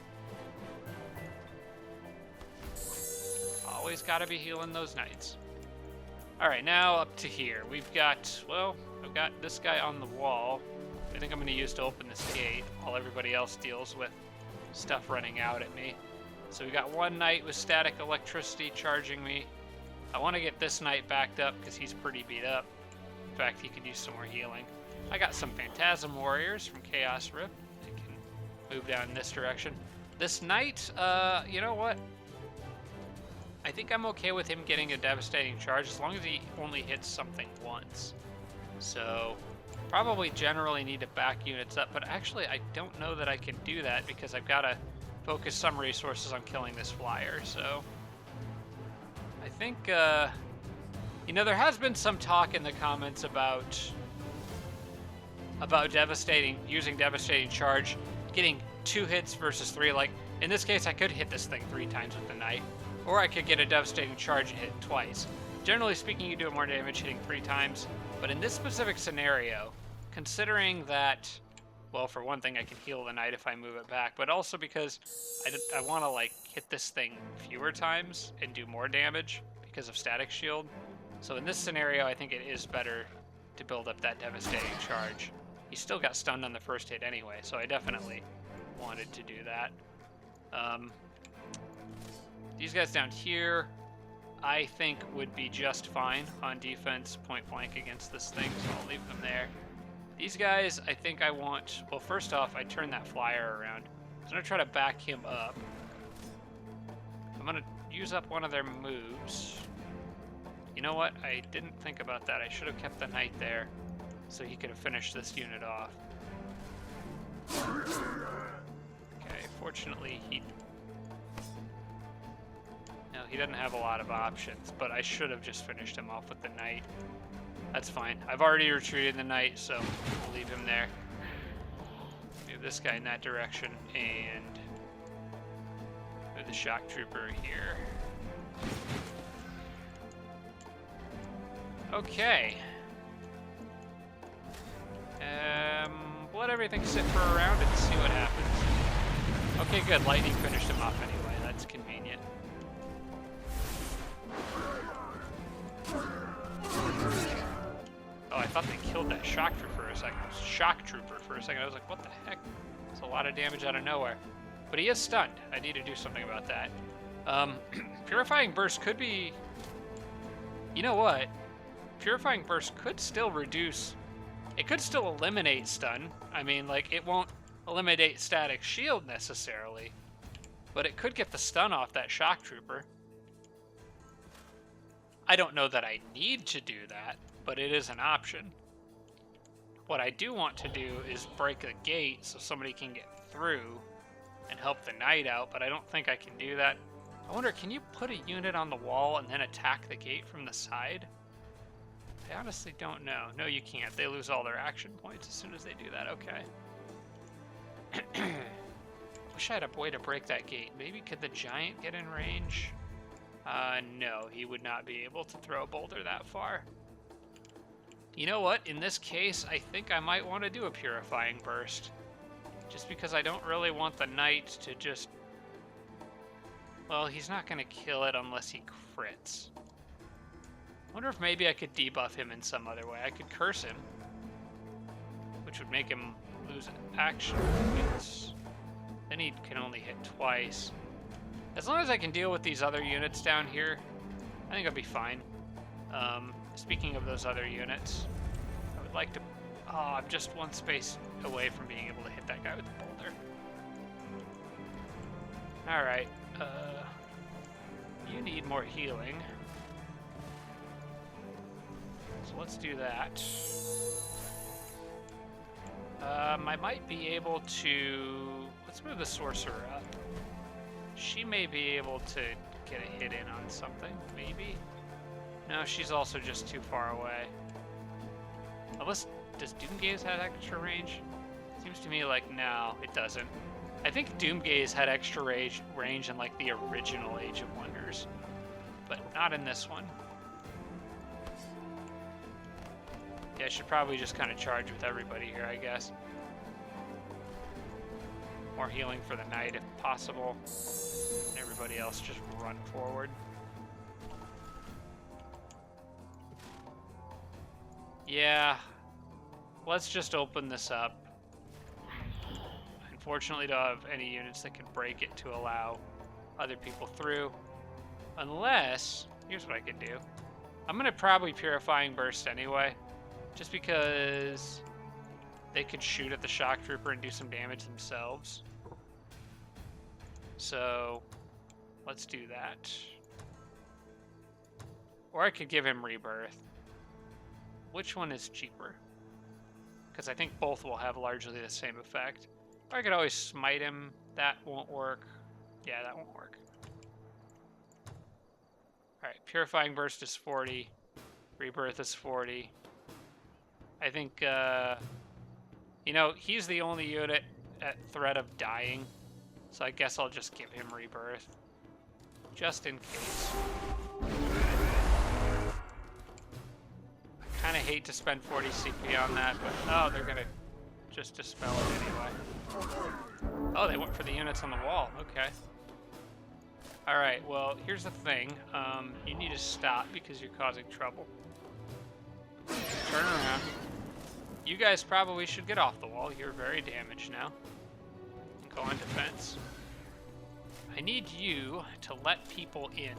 Always gotta be healing those Knights. Alright, now up to here. We've got, well, I've got this guy on the wall. I think I'm going to use to open this gate while everybody else deals with stuff running out at me. So we got one Knight with static electricity charging me. I want to get this Knight backed up because he's pretty beat up. In fact, he could use some more healing. I got some Phantasm Warriors from Chaos Rift. They can move down in this direction. This Knight, you know what? I think I'm okay with him getting a devastating charge as long as he only hits something once. So probably generally need to back units up, but actually I don't know that I can do that because I've got to focus some resources on killing this flyer. So I think, you know, there has been some talk in the comments about using devastating charge, getting 2 hits versus 3. Like in this case, I could hit this thing 3 times with the Knight. Or I could get a devastating charge and hit it twice. Generally speaking, you do more damage hitting 3 times, but in this specific scenario, considering that, well, for one thing, I can heal the knight if I move it back, but also because I want to, like, hit this thing fewer times and do more damage because of Static Shield. So in this scenario, I think it is better to build up that devastating charge. He still got stunned on the first hit anyway, so I definitely wanted to do that. These guys down here, I think would be just fine on defense, point blank against this thing, so I'll leave them there. These guys, I think I want, well, first off, I turn that flyer around. So I'm gonna try to back him up. I'm gonna use up one of their moves. You know what? I didn't think about that. I should have kept the knight there so he could have finished this unit off. Okay, fortunately he doesn't have a lot of options, but I should have just finished him off with the knight. That's fine. I've already retreated the knight, so we'll leave him there. Move this guy in that direction, and move the shock trooper here. Okay. Let everything sit for a round and see what happens. Okay, good. Lightning finished him off anyway. That's convenient. Oh, I thought they killed that shock trooper for a second. I was like, what the heck? That's a lot of damage out of nowhere. But he is stunned. I need to do something about that. Purifying Burst could be... You know what? Purifying Burst could still reduce... It could still eliminate stun. I mean, like, it won't eliminate Static Shield necessarily. But it could get the stun off that shock trooper. I don't know that I need to do that, but it is an option. What I do want to do is break the gate so somebody can get through and help the knight out, but I don't think I can do that. I wonder, can you put a unit on the wall and then attack the gate from the side? I honestly don't know. No, you can't. They lose all their action points as soon as they do that. Okay. Wish I had a way to break that gate. Maybe could the giant get in range? No, he would not be able to throw a boulder that far. You know what? In this case, I think I might want to do a Purifying Burst. Just because I don't really want the knight to just... Well, he's not going to kill it unless he crits. I wonder if maybe I could debuff him in some other way. I could curse him, which would make him lose action points. Then he can only hit twice. As long as I can deal with these other units down here, I think I'll be fine. Speaking of those other units, I would like to... Oh, I'm just one space away from being able to hit that guy with the boulder. Alright, you need more healing. So let's do that. I might be able to... Let's move the sorcerer up. She may be able to get a hit in on something, maybe? No, she's also just too far away. Unless, does Doomgaze have extra range? Seems to me like, no, it doesn't. I think Doomgaze had extra range in like the original Age of Wonders, but not in this one. Yeah, I should probably just kind of charge with everybody here, I guess. More healing for the knight if possible. And everybody else just run forward. Yeah, let's just open this up. Unfortunately, don't have any units that can break it to allow other people through. Unless, here's what I could do. I'm gonna probably Purifying Burst anyway, just because they could shoot at the shock trooper and do some damage themselves. So let's do that. Or I could give him Rebirth. Which one is cheaper? Because I think both will have largely the same effect. Or I could always smite him. That won't work. Yeah, that won't work. Alright, Purifying Burst is 40. Rebirth is 40. I think, you know, he's the only unit at threat of dying. So I guess I'll just give him Rebirth. Just in case. of hate to spend 40 CP on that, but oh, they're gonna just dispel it anyway. Oh, they went for the units on the wall. Okay. Alright, well, here's the thing. You need to stop because you're causing trouble. Turn around. You guys probably should get off the wall. You're very damaged now. And go on defense. I need you to let people in.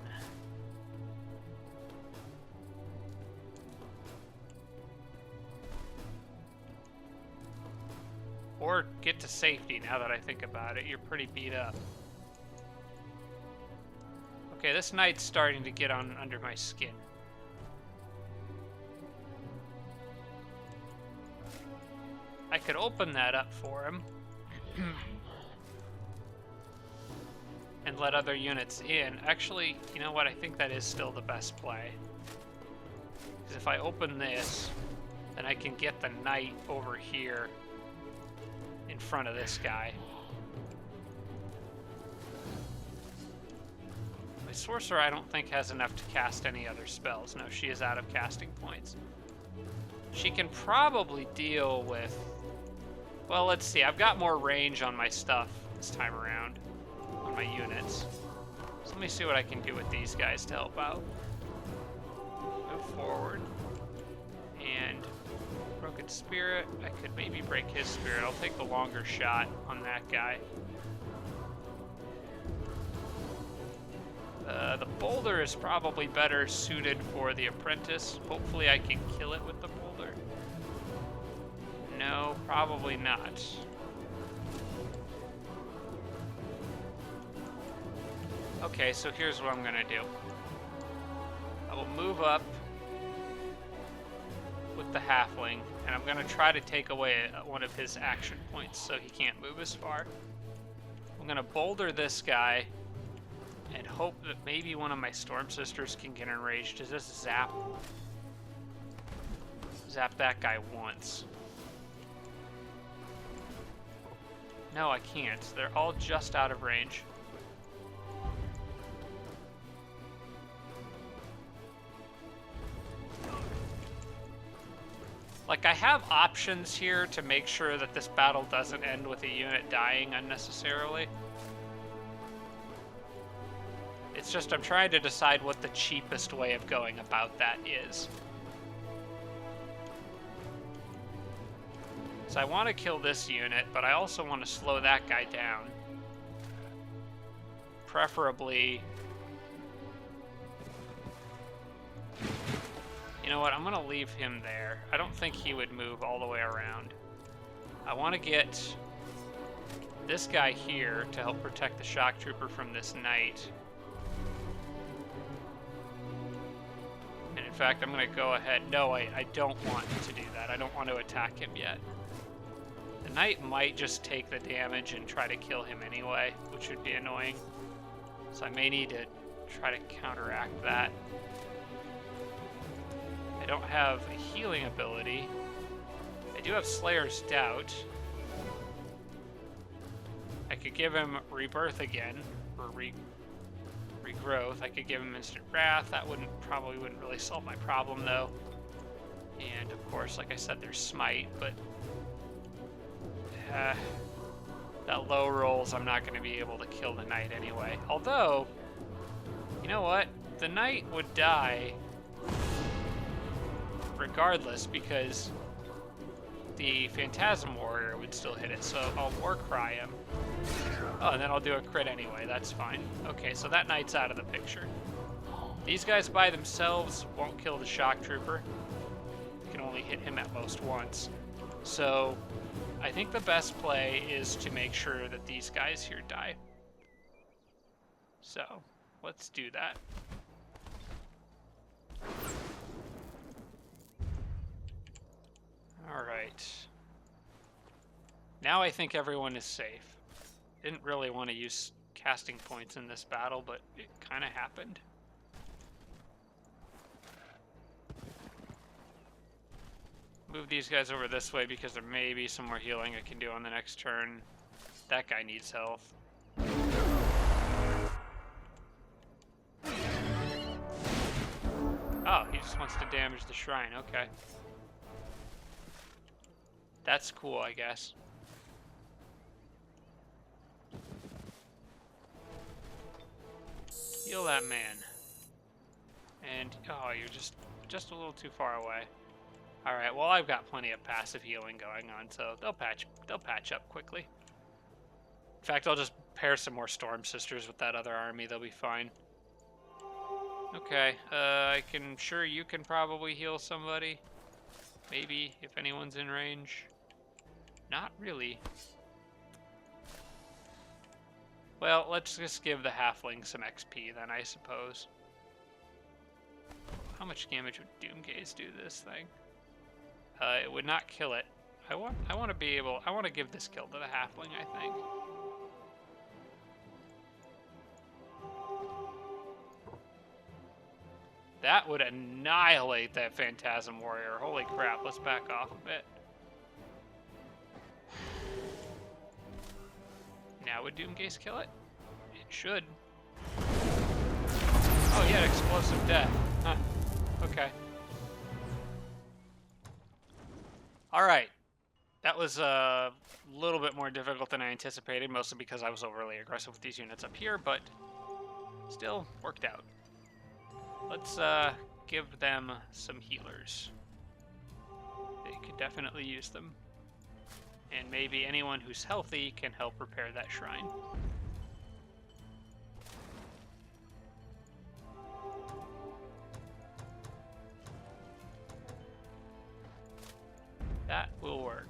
Or get to safety, now that I think about it. You're pretty beat up. Okay, this knight's starting to get on under my skin. I could open that up for him. And let other units in. Actually, you know what? I think that is still the best play. Because if I open this, then I can get the knight over here in front of this guy. My sorcerer, I don't think, has enough to cast any other spells. No, she is out of casting points. She can probably deal with... Well, let's see. I've got more range on my stuff this time around. On my units. So let me see what I can do with these guys to help out. Move forward. And... Broken Spirit. I could maybe break his spirit. I'll take the longer shot on that guy. The boulder is probably better suited for the apprentice. Hopefully I can kill it with the boulder. No, probably not. Okay, so here's what I'm gonna do. I will move up with the halfling, and I'm gonna try to take away one of his action points so he can't move as far. I'm gonna boulder this guy and hope that maybe one of my Storm Sisters can get enraged. Does this zap that guy once? No, I can't. They're all just out of range. Like, I have options here to make sure that this battle doesn't end with a unit dying unnecessarily. It's just I'm trying to decide what the cheapest way of going about that is. So I want to kill this unit, but I also want to slow that guy down. Preferably... You know what, I'm gonna leave him there. I don't think he would move all the way around. I want to get this guy here to help protect the shock trooper from this knight. And in fact, I'm gonna go ahead. No, I don't want to do that. I don't want to attack him yet. The knight might just take the damage and try to kill him anyway, which would be annoying. So I may need to try to counteract that. I don't have a healing ability. I do have Slayer's Doubt. I could give him Rebirth again, or Regrowth. I could give him Instant Wrath. That probably wouldn't really solve my problem, though. And, of course, like I said, there's Smite, but... that low rolls, I'm not going to be able to kill the knight anyway. Although, you know what? The knight would die regardless, because the Phantasm Warrior would still hit it, so I'll Warcry him. Oh, and then I'll do a crit anyway, that's fine. Okay, so that knight's out of the picture. These guys by themselves won't kill the shock trooper. You can only hit him at most once. So, I think the best play is to make sure that these guys here die. So, let's do that. Alright. Now I think everyone is safe. Didn't really want to use casting points in this battle, but it kind of happened. Move these guys over this way because there may be some more healing I can do on the next turn. That guy needs health. Oh, he just wants to damage the shrine. Okay. That's cool, I guess. Heal that man. And, oh, you're just a little too far away. Alright, well, I've got plenty of passive healing going on, so they'll patch up quickly. In fact, I'll just pair some more Storm Sisters with that other army. They'll be fine. Okay, sure you can probably heal somebody. Maybe, if anyone's in range. Not really. Well, let's just give the halfling some XP then, I suppose. How much damage would Doomgaze do this thing? It would not kill it. I want to give this kill to the halfling, I think. That would annihilate that Phantasm Warrior. Holy crap, let's back off a bit. Now would Doomgaze kill it? It should. Oh yeah, explosive death. Huh. Okay. Alright. That was a little bit more difficult than I anticipated, mostly because I was overly aggressive with these units up here, but still worked out. Let's give them some healers. They could definitely use them. And maybe anyone who's healthy can help repair that shrine. That will work.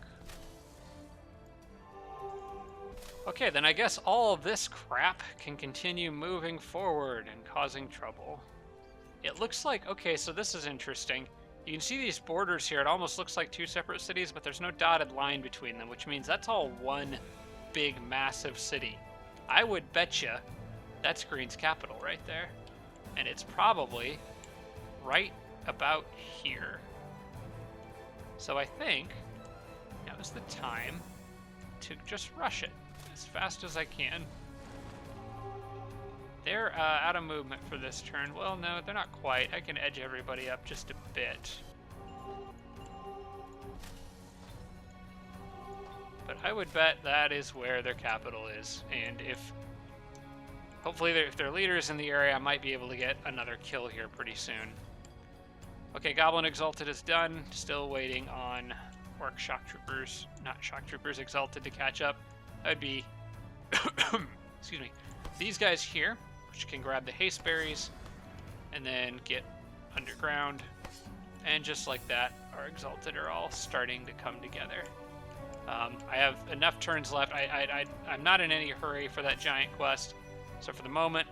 Okay, then I guess all of this crap can continue moving forward and causing trouble. It looks like, okay, so this is interesting. You can see these borders here. It almost looks like two separate cities, but there's no dotted line between them, which means that's all one big, massive city. I would bet you that's Green's capital right there. And it's probably right about here. So I think now is the time to just rush it as fast as I can. They're out of movement for this turn. Well, no, they're not quite. I can edge everybody up just a bit. But I would bet that is where their capital is. And hopefully if their leader's in the area, I might be able to get another kill here pretty soon. Okay, Goblin Exalted is done. Still waiting on Orc Shock Troopers, not Shock Troopers Exalted to catch up. That would be, excuse me, these guys here, which can grab the haste berries and then get underground. And just like that, our Exalted are all starting to come together. I have enough turns left. I'm not in any hurry for that giant quest. So for the moment,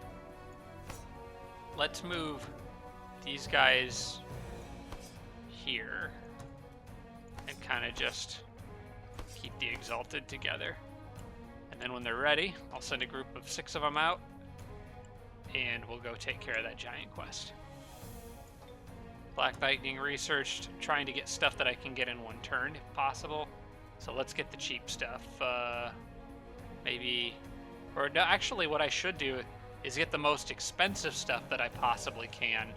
let's move these guys here and kind of just keep the Exalted together. And then when they're ready, I'll send a group of 6 of them out and we'll go take care of that giant quest. Black Lightning researched, trying to get stuff that I can get in one turn if possible. So let's get the cheap stuff. Maybe, or no, actually what I should do is get the most expensive stuff that I possibly can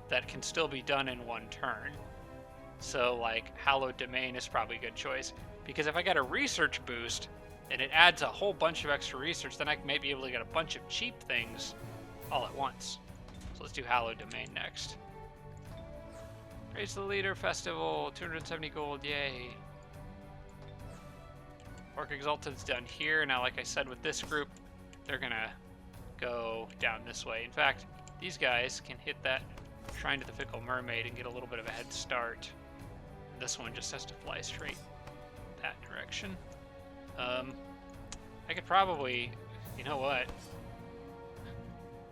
that can still be done in one turn. So like Hallowed Domain is probably a good choice, because if I get a research boost and it adds a whole bunch of extra research, then I may be able to get a bunch of cheap things all at once. So let's do Hallowed Domain next. Praise the Leader Festival, 270 gold, yay. Orc Exalted's done here. Now, like I said, with this group, they're gonna go down this way. In fact, these guys can hit that Shrine to the Fickle Mermaid and get a little bit of a head start. This one just has to fly straight that direction. I could probably, you know what?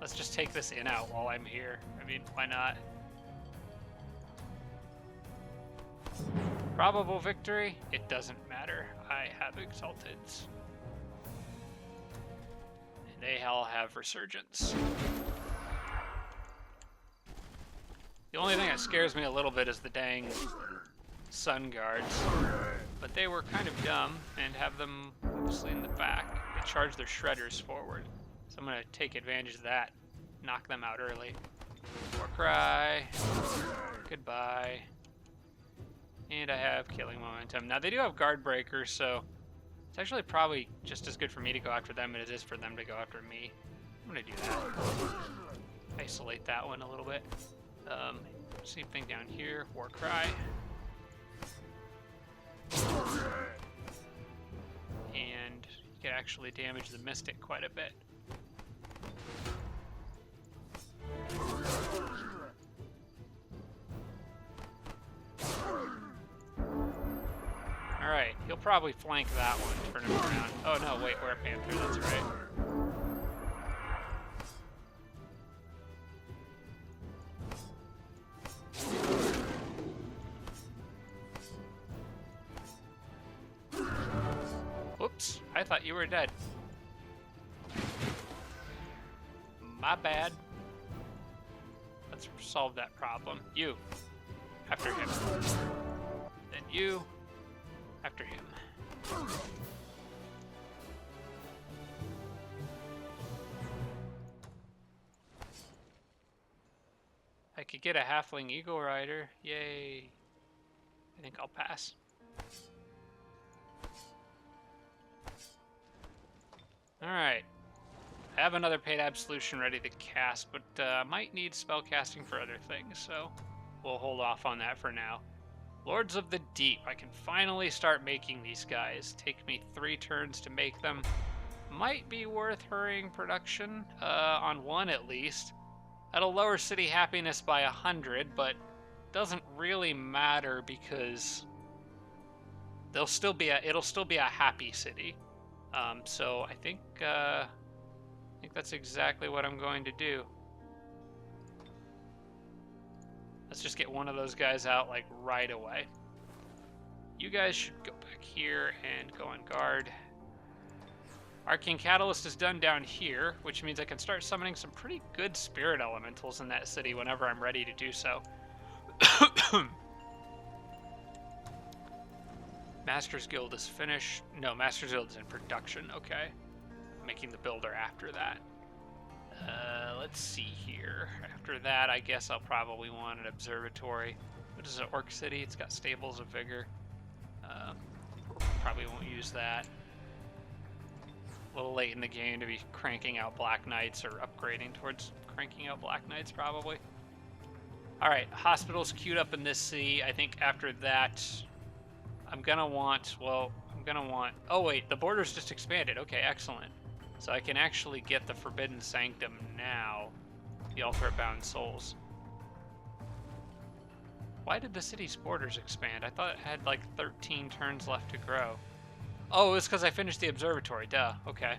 Let's just take this in out while I'm here. I mean, why not? Probable victory? It doesn't matter. I have Exalteds. And they all have Resurgence. The only thing that scares me a little bit is the dang Sun Guards. But they were kind of dumb and have them obviously in the back. They charge their Shredders forward. So I'm going to take advantage of that. Knock them out early. Warcry. Goodbye. And I have killing momentum. Now they do have guard breakers, so it's actually probably just as good for me to go after them as it is for them to go after me. I'm gonna do that. Isolate that one a little bit. Same thing down here. War cry. And you can actually damage the Mystic quite a bit. Alright, he'll probably flank that one, turn him around. Oh no, wait, we're a Panther, that's right. Whoops, I thought you were dead. My bad. Let's solve that problem. You, after him. Then you, after him. I could get a Halfling Eagle Rider. Yay. I think I'll pass. Alright. I have another Paid Absolution ready to cast, but I might need spell casting for other things, so we'll hold off on that for now. Lords of the Deep. I can finally start making these guys. Take me 3 turns to make them. Might be worth hurrying production, on one at least. That'll lower city happiness by 100, but doesn't really matter because it'll still be a happy city. So I think that's exactly what I'm going to do. Let's just get one of those guys out, like, right away. You guys should go back here and go on guard. Arcane Catalyst is done down here, which means I can start summoning some pretty good spirit elementals in that city whenever I'm ready to do so. Master's Guild is finished. No, Master's Guild is in production. Okay. Making the builder after that. Let's see here. After that, I guess I'll probably want an observatory. What is it, Orc City? It's got Stables of Vigor. Probably won't use that. A little late in the game to be cranking out Black Knights or upgrading towards cranking out Black Knights, probably. Alright, hospitals queued up in this city. I think after that, I'm gonna want... Oh wait, the border's just expanded. Okay, excellent. So I can actually get the Forbidden Sanctum now. The Altar of Bound Souls. Why did the city's borders expand? I thought it had like 13 turns left to grow. Oh, it's because I finished the observatory. Duh. Okay.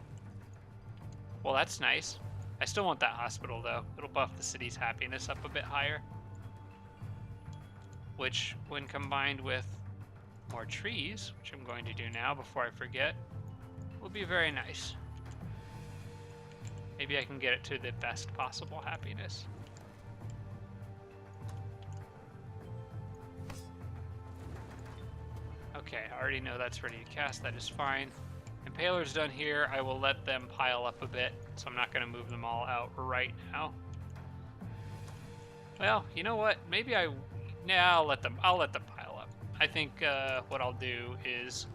Well, that's nice. I still want that hospital, though. It'll buff the city's happiness up a bit higher. Which, when combined with more trees, which I'm going to do now before I forget, will be very nice. Maybe I can get it to the best possible happiness. Okay, I already know that's ready to cast. That is fine. Impaler's done here. I will let them pile up a bit, so I'm not going to move them all out right now. Well, you know what? Maybe I'll let them pile up. I think what I'll do is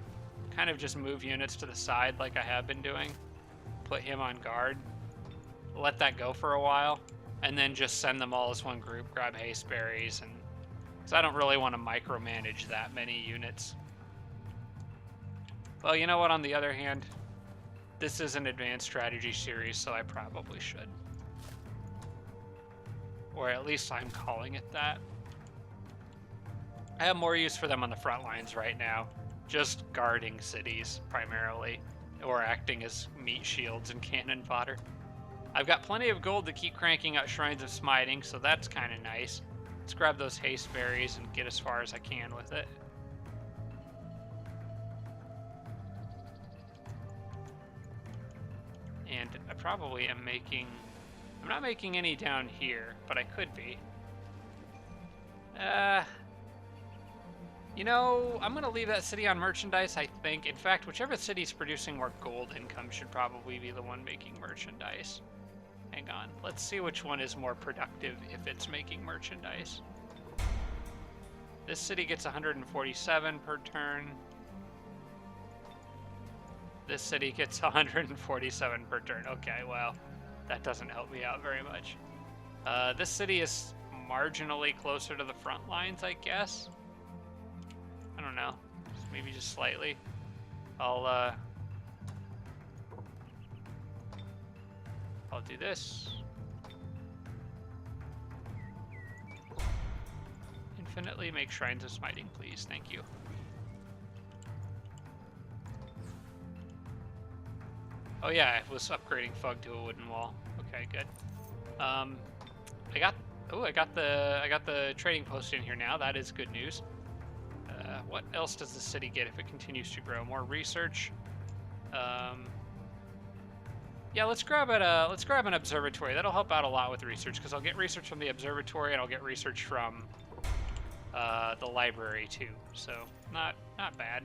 kind of just move units to the side like I have been doing. Put him on guard. Let that go for a while, and then just send them all as one group, grab haste berries, and because I don't really want to micromanage that many units. Well, you know what, on the other hand, this is an advanced strategy series, so I probably should. Or at least I'm calling it that. I have more use for them on the front lines right now, just guarding cities, primarily, or acting as meat shields and cannon fodder. I've got plenty of gold to keep cranking out Shrines of Smiting, so that's kind of nice. Let's grab those haste berries and get as far as I can with it. And I probably am making... I'm not making any down here, but I could be. You know, I'm going to leave that city on merchandise, I think. In fact, whichever city's producing more gold income should probably be the one making merchandise. Hang on. Let's see which one is more productive if it's making merchandise. This city gets 147 per turn. This city gets 147 per turn. Okay, well, that doesn't help me out very much. This city is marginally closer to the front lines, I guess. I don't know. Maybe just slightly. I'll do this. Infinitely make shrines of smiting, please. Thank you. Oh yeah, I was upgrading Fug to a wooden wall. Okay, good. I got the trading post in here now. That is good news. What else does the city get if it continues to grow? More research. Yeah, let's grab an observatory. That'll help out a lot with research because I'll get research from the observatory and I'll get research from the library too. So not bad.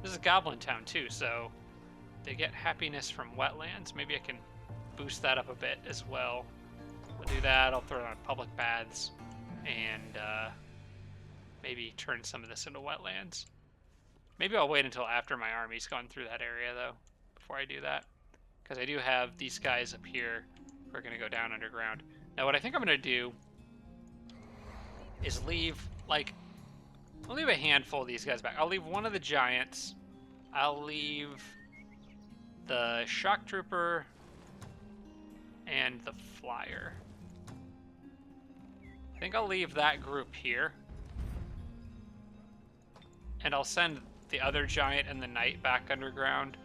This is Goblin Town too, so they get happiness from wetlands. Maybe I can boost that up a bit as well. I'll do that. I'll throw on public baths and maybe turn some of this into wetlands. Maybe I'll wait until after my army's gone through that area though, before I do that. Because I do have these guys up here who are going to go down underground. Now what I think I'm going to do is leave, like, I'll leave a handful of these guys back. I'll leave one of the giants. I'll leave the shock trooper and the flyer. I think I'll leave that group here. And I'll send the other giant and the knight back underground.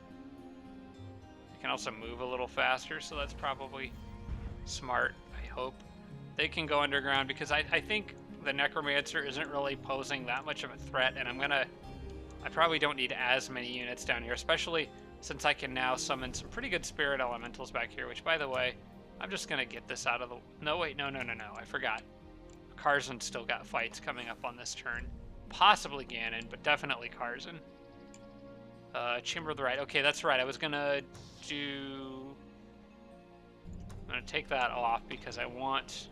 They can also move a little faster, so that's probably smart, I hope. They can go underground because I think the necromancer isn't really posing that much of a threat, and I probably don't need as many units down here, especially since I can now summon some pretty good spirit elementals back here, which, by the way, I'm just gonna get this out of the... No, wait, no, I forgot. Karzan still got fights coming up on this turn. Possibly Ganon, but definitely Karzan. Chamber of the Right. Okay, that's right. I was gonna do... I'm gonna take that off because I want...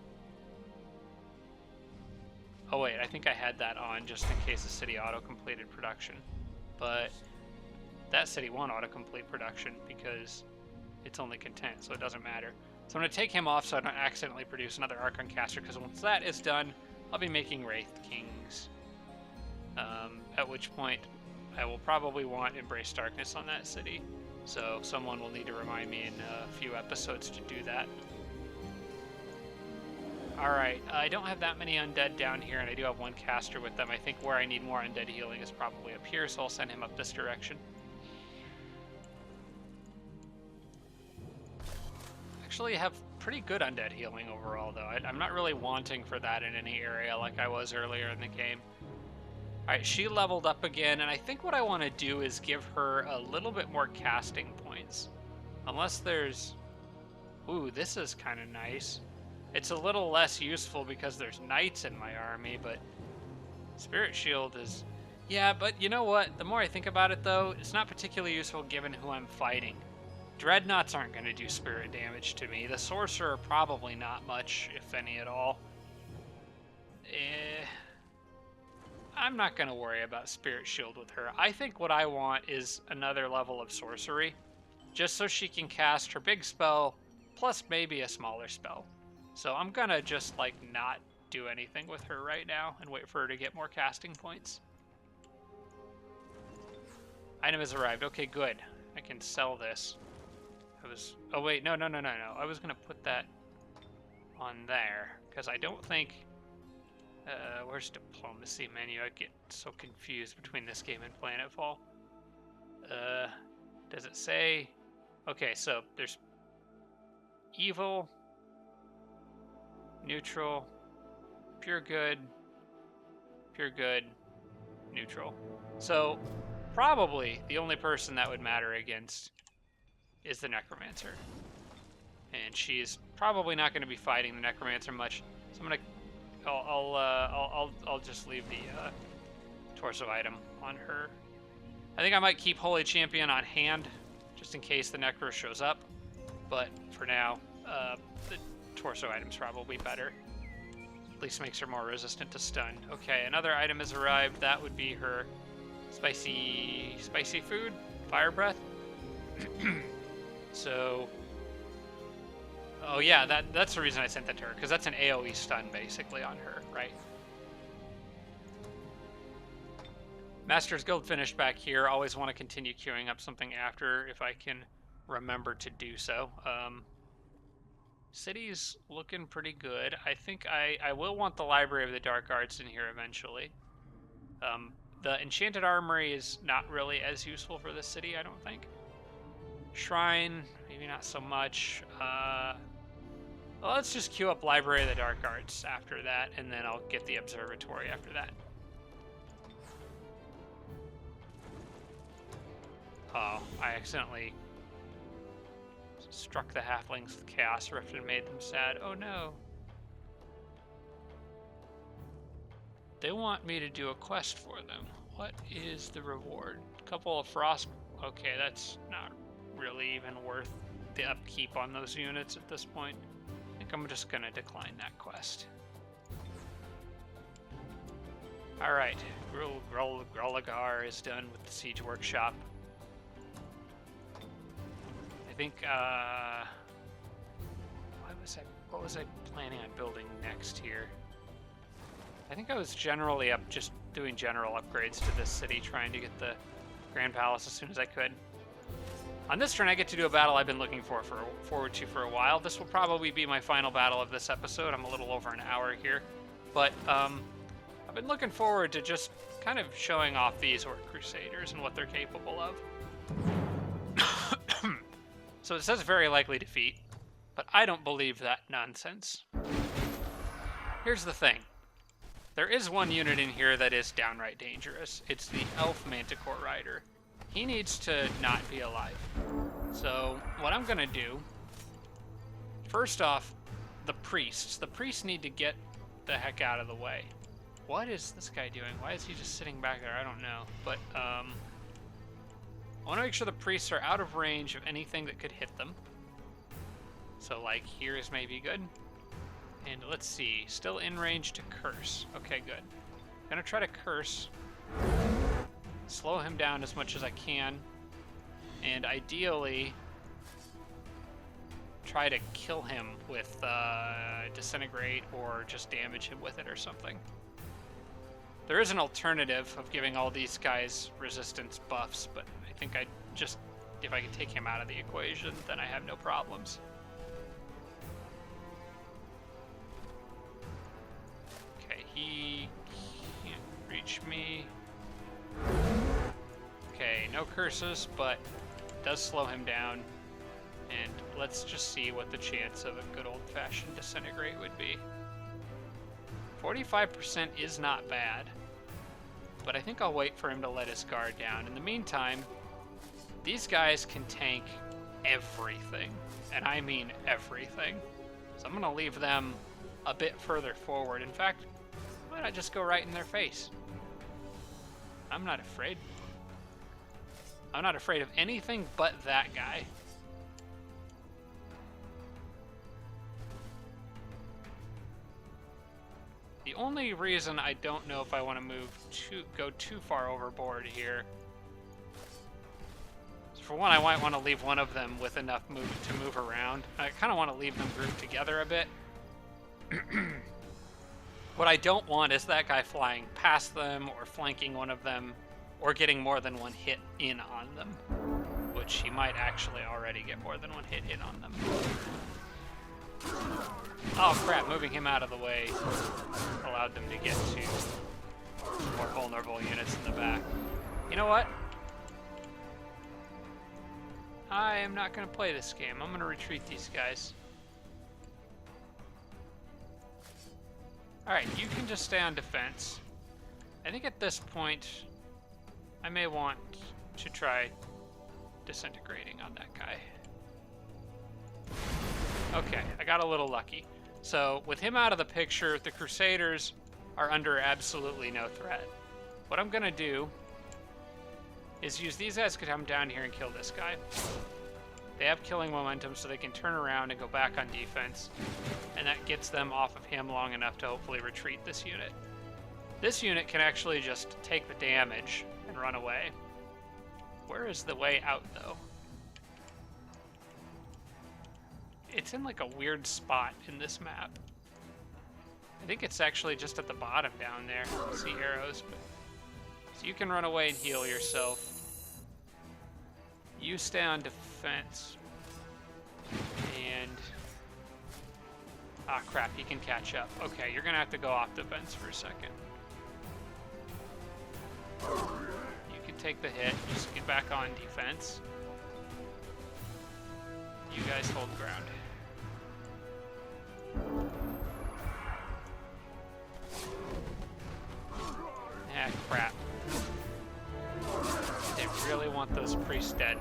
Oh wait, I think I had that on just in case the city auto-completed production. But that city won't auto-complete production because it's only content, so it doesn't matter. So I'm going to take him off so I don't accidentally produce another Archon Caster, because once that is done, I'll be making Wraith Kings. At which point, I will probably want Embrace Darkness on that city. So someone will need to remind me in a few episodes to do that. Alright, I don't have that many undead down here, and I do have one caster with them. I think where I need more undead healing is probably up here, so I'll send him up this direction. Actually have pretty good undead healing overall, though. I'm not really wanting for that in any area like I was earlier in the game. Alright, she leveled up again, and I think what I want to do is give her a little bit more casting points. Unless there's... Ooh, this is kind of nice. It's a little less useful because there's knights in my army, but Spirit Shield is... Yeah, but you know what? The more I think about it, though, it's not particularly useful given who I'm fighting. Dreadnoughts aren't going to do spirit damage to me. The Sorcerer, probably not much, if any at all. I'm not going to worry about Spirit Shield with her. I think what I want is another level of sorcery, just so she can cast her big spell, plus maybe a smaller spell. So I'm gonna just, like, not do anything with her right now and wait for her to get more casting points. Item has arrived. Okay, good. I can sell this. Oh, wait, no. I was gonna put that on there, because I don't think... where's Diplomacy menu? I get so confused between this game and Planetfall. Does it say... Okay, so there's... Evil... Neutral, pure good, neutral. So, probably the only person that would matter against is the Necromancer. And she's probably not going to be fighting the Necromancer much. So I'm gonna, I'll just leave the torso item on her. I think I might keep Holy Champion on hand, just in case the Necro shows up. But for now, the torso item's probably better. least makes her more resistant to stun. Okay, another item has arrived. That would be her spicy food, fire breath. So, oh yeah, that's the reason I sent that to her, because that's an AoE stun basically on her, right? Master's Guild finished back here. Always want to continue queuing up something after if I can remember to do so. City's looking pretty good. I think I will want the Library of the Dark Arts in here eventually. The Enchanted Armory is not really as useful for this city, I don't think. Shrine, maybe not so much. Well, let's just queue up Library of the Dark Arts after that, and then I'll get the Observatory after that. Oh, I accidentally struck the halflings with Chaos Rift and made them sad. Oh no. They want me to do a quest for them. What is the reward? A couple of frost... Okay, that's not really even worth the upkeep on those units at this point. I think I'm just gonna decline that quest. Alright, Grolagar is done with the Siege Workshop. I think, what was I planning on building next here? I think I was generally just doing general upgrades to this city, trying to get the Grand Palace as soon as I could. On this turn, I get to do a battle I've been looking forward to for a while. This will probably be my final battle of this episode. I'm a little over an hour here, but I've been looking forward to just kind of showing off these Orc Crusaders and what they're capable of. So it says very likely defeat, but I don't believe that nonsense. Here's the thing. There is one unit in here that is downright dangerous. It's the Elf Manticore Rider. He needs to not be alive. So what I'm gonna do, first off, the priests. The priests need to get the heck out of the way. What is this guy doing? Why is he just sitting back there? I don't know. But I want to make sure the priests are out of range of anything that could hit them. So, like, here is maybe good. And let's see. Still in range to curse. Okay, good. I'm going to try to curse. Slow him down as much as I can. And ideally, try to kill him with Disintegrate or just damage him with it or something. There is an alternative of giving all these guys resistance buffs, but I think if I can take him out of the equation, then I have no problems. Okay, he can't reach me. Okay, no curses, but it does slow him down. And let's just see what the chance of a good old-fashioned Disintegrate would be. 45% is not bad, but I think I'll wait for him to let his guard down. In the meantime, these guys can tank everything, and I mean everything. So I'm going to leave them a bit further forward. In fact, why not just go right in their face? I'm not afraid. I'm not afraid of anything but that guy. The only reason I don't know if I want to go too far overboard here is, for one, I might want to leave one of them with enough movement to move around. I kind of want to leave them grouped together a bit. What I don't want is that guy flying past them or flanking one of them or getting more than one hit in on them, which he might actually already get more than one hit in on them. Oh crap, moving him out of the way allowed them to get to more vulnerable units in the back. You know what? I am not going to play this game. I'm going to retreat these guys. Alright, you can just stay on defense. I think at this point, I may want to try disintegrating on that guy. Okay, I got a little lucky. So, with him out of the picture, the Crusaders are under absolutely no threat. What I'm gonna do is use these guys to come down here and kill this guy. They have killing momentum, so they can turn around and go back on defense. And that gets them off of him long enough to hopefully retreat this unit. This unit can actually just take the damage and run away. Where is the way out, though? It's in like a weird spot in this map. I think it's actually just at the bottom down there. I see arrows, but... So you can run away and heal yourself. You stay on defense. And... Ah, crap, he can catch up. Okay, you're gonna have to go off defense for a second. You can take the hit, just get back on defense. You guys hold ground. Ah, crap. They really want those priests dead.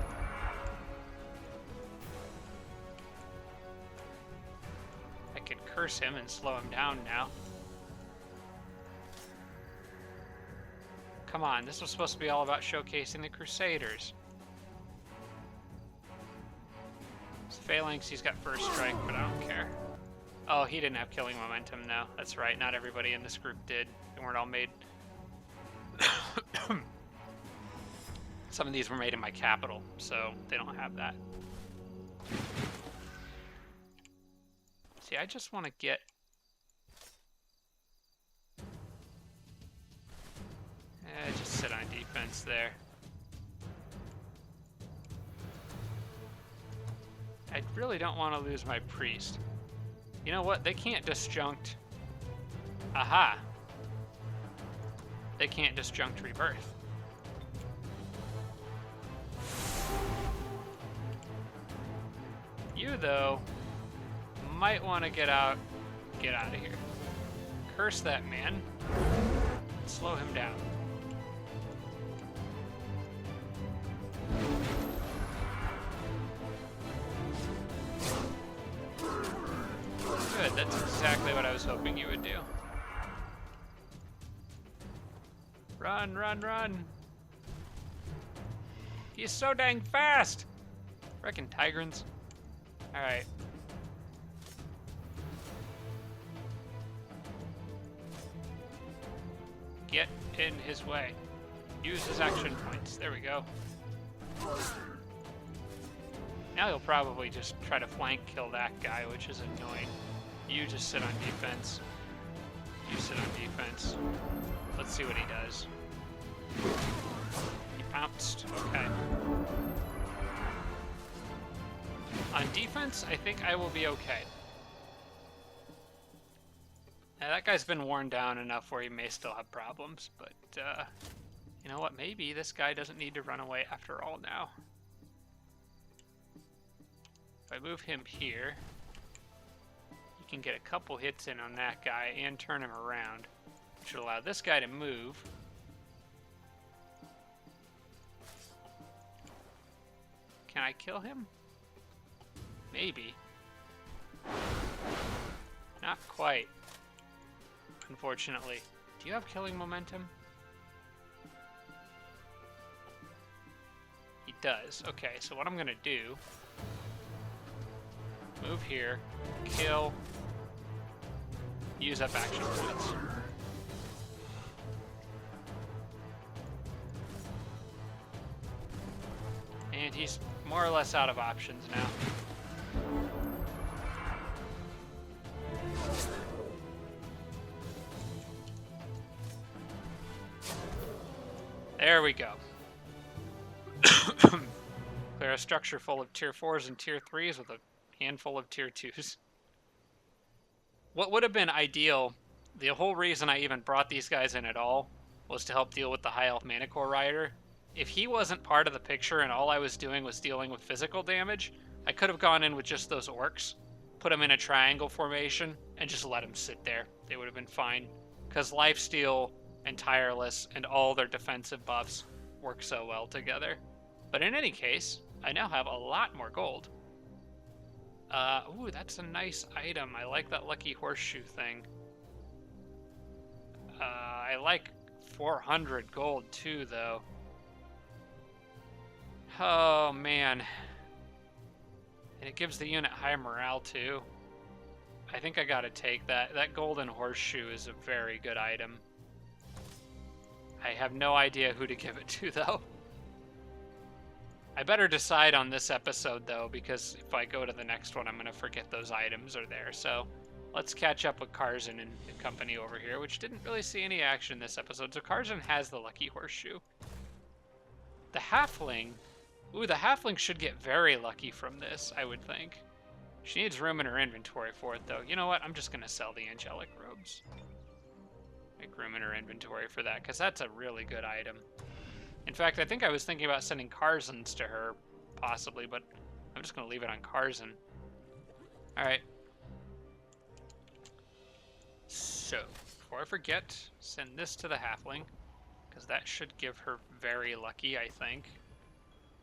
I could curse him and slow him down now. Come on, this was supposed to be all about showcasing the Crusaders. It's Phalanx, he's got first strike, but I don't care. Oh, he didn't have killing momentum now. That's right, not everybody in this group did. They weren't all made. Some of these were made in my capital, so they don't have that. See, I just want to get... just sit on defense there. I really don't want to lose my priest. You know what? They can't disjunct... Aha! They can't disjunct Rebirth. You, though, might want to get out of here. Curse that man. Slow him down. Good, that's exactly what I was hoping you would do. Run, run, run! He's so dang fast! Frickin' Tigrans. Alright. Get in his way. Use his action points. There we go. Now he'll probably just try to flank kill that guy, which is annoying. You just sit on defense. You sit on defense. Let's see what he does. He pounced. Okay. On defense, I think I will be okay. Now, that guy's been worn down enough where he may still have problems, but, you know what? Maybe this guy doesn't need to run away after all now. If I move him here, you can get a couple hits in on that guy and turn him around, which will allow this guy to move. Can I kill him? Maybe. Not quite. Unfortunately. Do you have killing momentum? He does. Okay, so what I'm gonna do... Move here. Kill. Use up action points. And he's more or less out of options now. There we go. Clear a structure full of tier 4s and tier 3s with a handful of tier 2s. What would have been ideal, the whole reason I even brought these guys in at all, was to help deal with the high health Mana Core Rider. If he wasn't part of the picture and all I was doing was dealing with physical damage, I could have gone in with just those orcs, put them in a triangle formation, and just let them sit there. They would have been fine. Because Lifesteal and Tireless and all their defensive buffs work so well together. But in any case, I now have a lot more gold. Ooh, that's a nice item. I like that lucky horseshoe thing. I like 400 gold too, though. Oh, man. And it gives the unit high morale too. I think I gotta take that. That golden horseshoe is a very good item. I have no idea who to give it to, though. I better decide on this episode, though, because if I go to the next one, I'm going to forget those items are there. So let's catch up with Karzan and company over here, which didn't really see any action this episode. So Karzan has the lucky horseshoe. The halfling... Ooh, the halfling should get very lucky from this, I would think. She needs room in her inventory for it, though. You know what? I'm just going to sell the angelic robes. Make room in her inventory for that, because that's a really good item. In fact, I think I was thinking about sending Karzan's to her, possibly, but I'm just going to leave it on Karzan. Alright. So, before I forget, send this to the halfling, because that should give her very lucky, I think.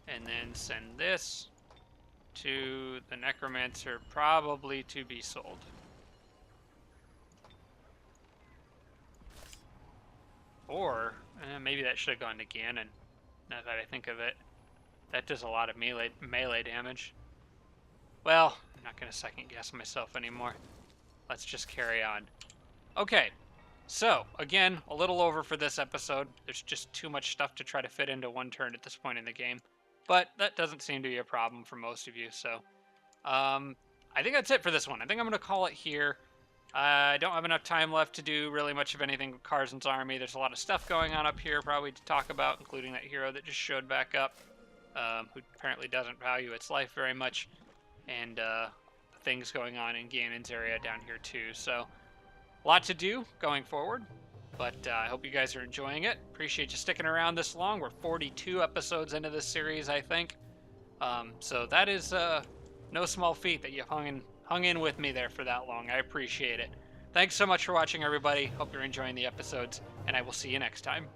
And then send this to the necromancer, probably to be sold. Or, maybe that should have gone to Ganon, now that I think of it. That does a lot of melee damage. Well, I'm not going to second guess myself anymore. Let's just carry on. Okay, so, again, a little over for this episode. There's just too much stuff to try to fit into one turn at this point in the game. But that doesn't seem to be a problem for most of you, so... I think that's it for this one. I think I'm going to call it here. I don't have enough time left to do really much of anything with Karzan's army. There's a lot of stuff going on up here probably to talk about, including that hero that just showed back up, who apparently doesn't value its life very much, and things going on in Ganon's area down here too. So, a lot to do going forward, but I hope you guys are enjoying it. Appreciate you sticking around this long. We're 42 episodes into this series, I think. So that is no small feat that you hung in with me there for that long. I appreciate it. Thanks so much for watching, everybody. Hope you're enjoying the episodes, and I will see you next time.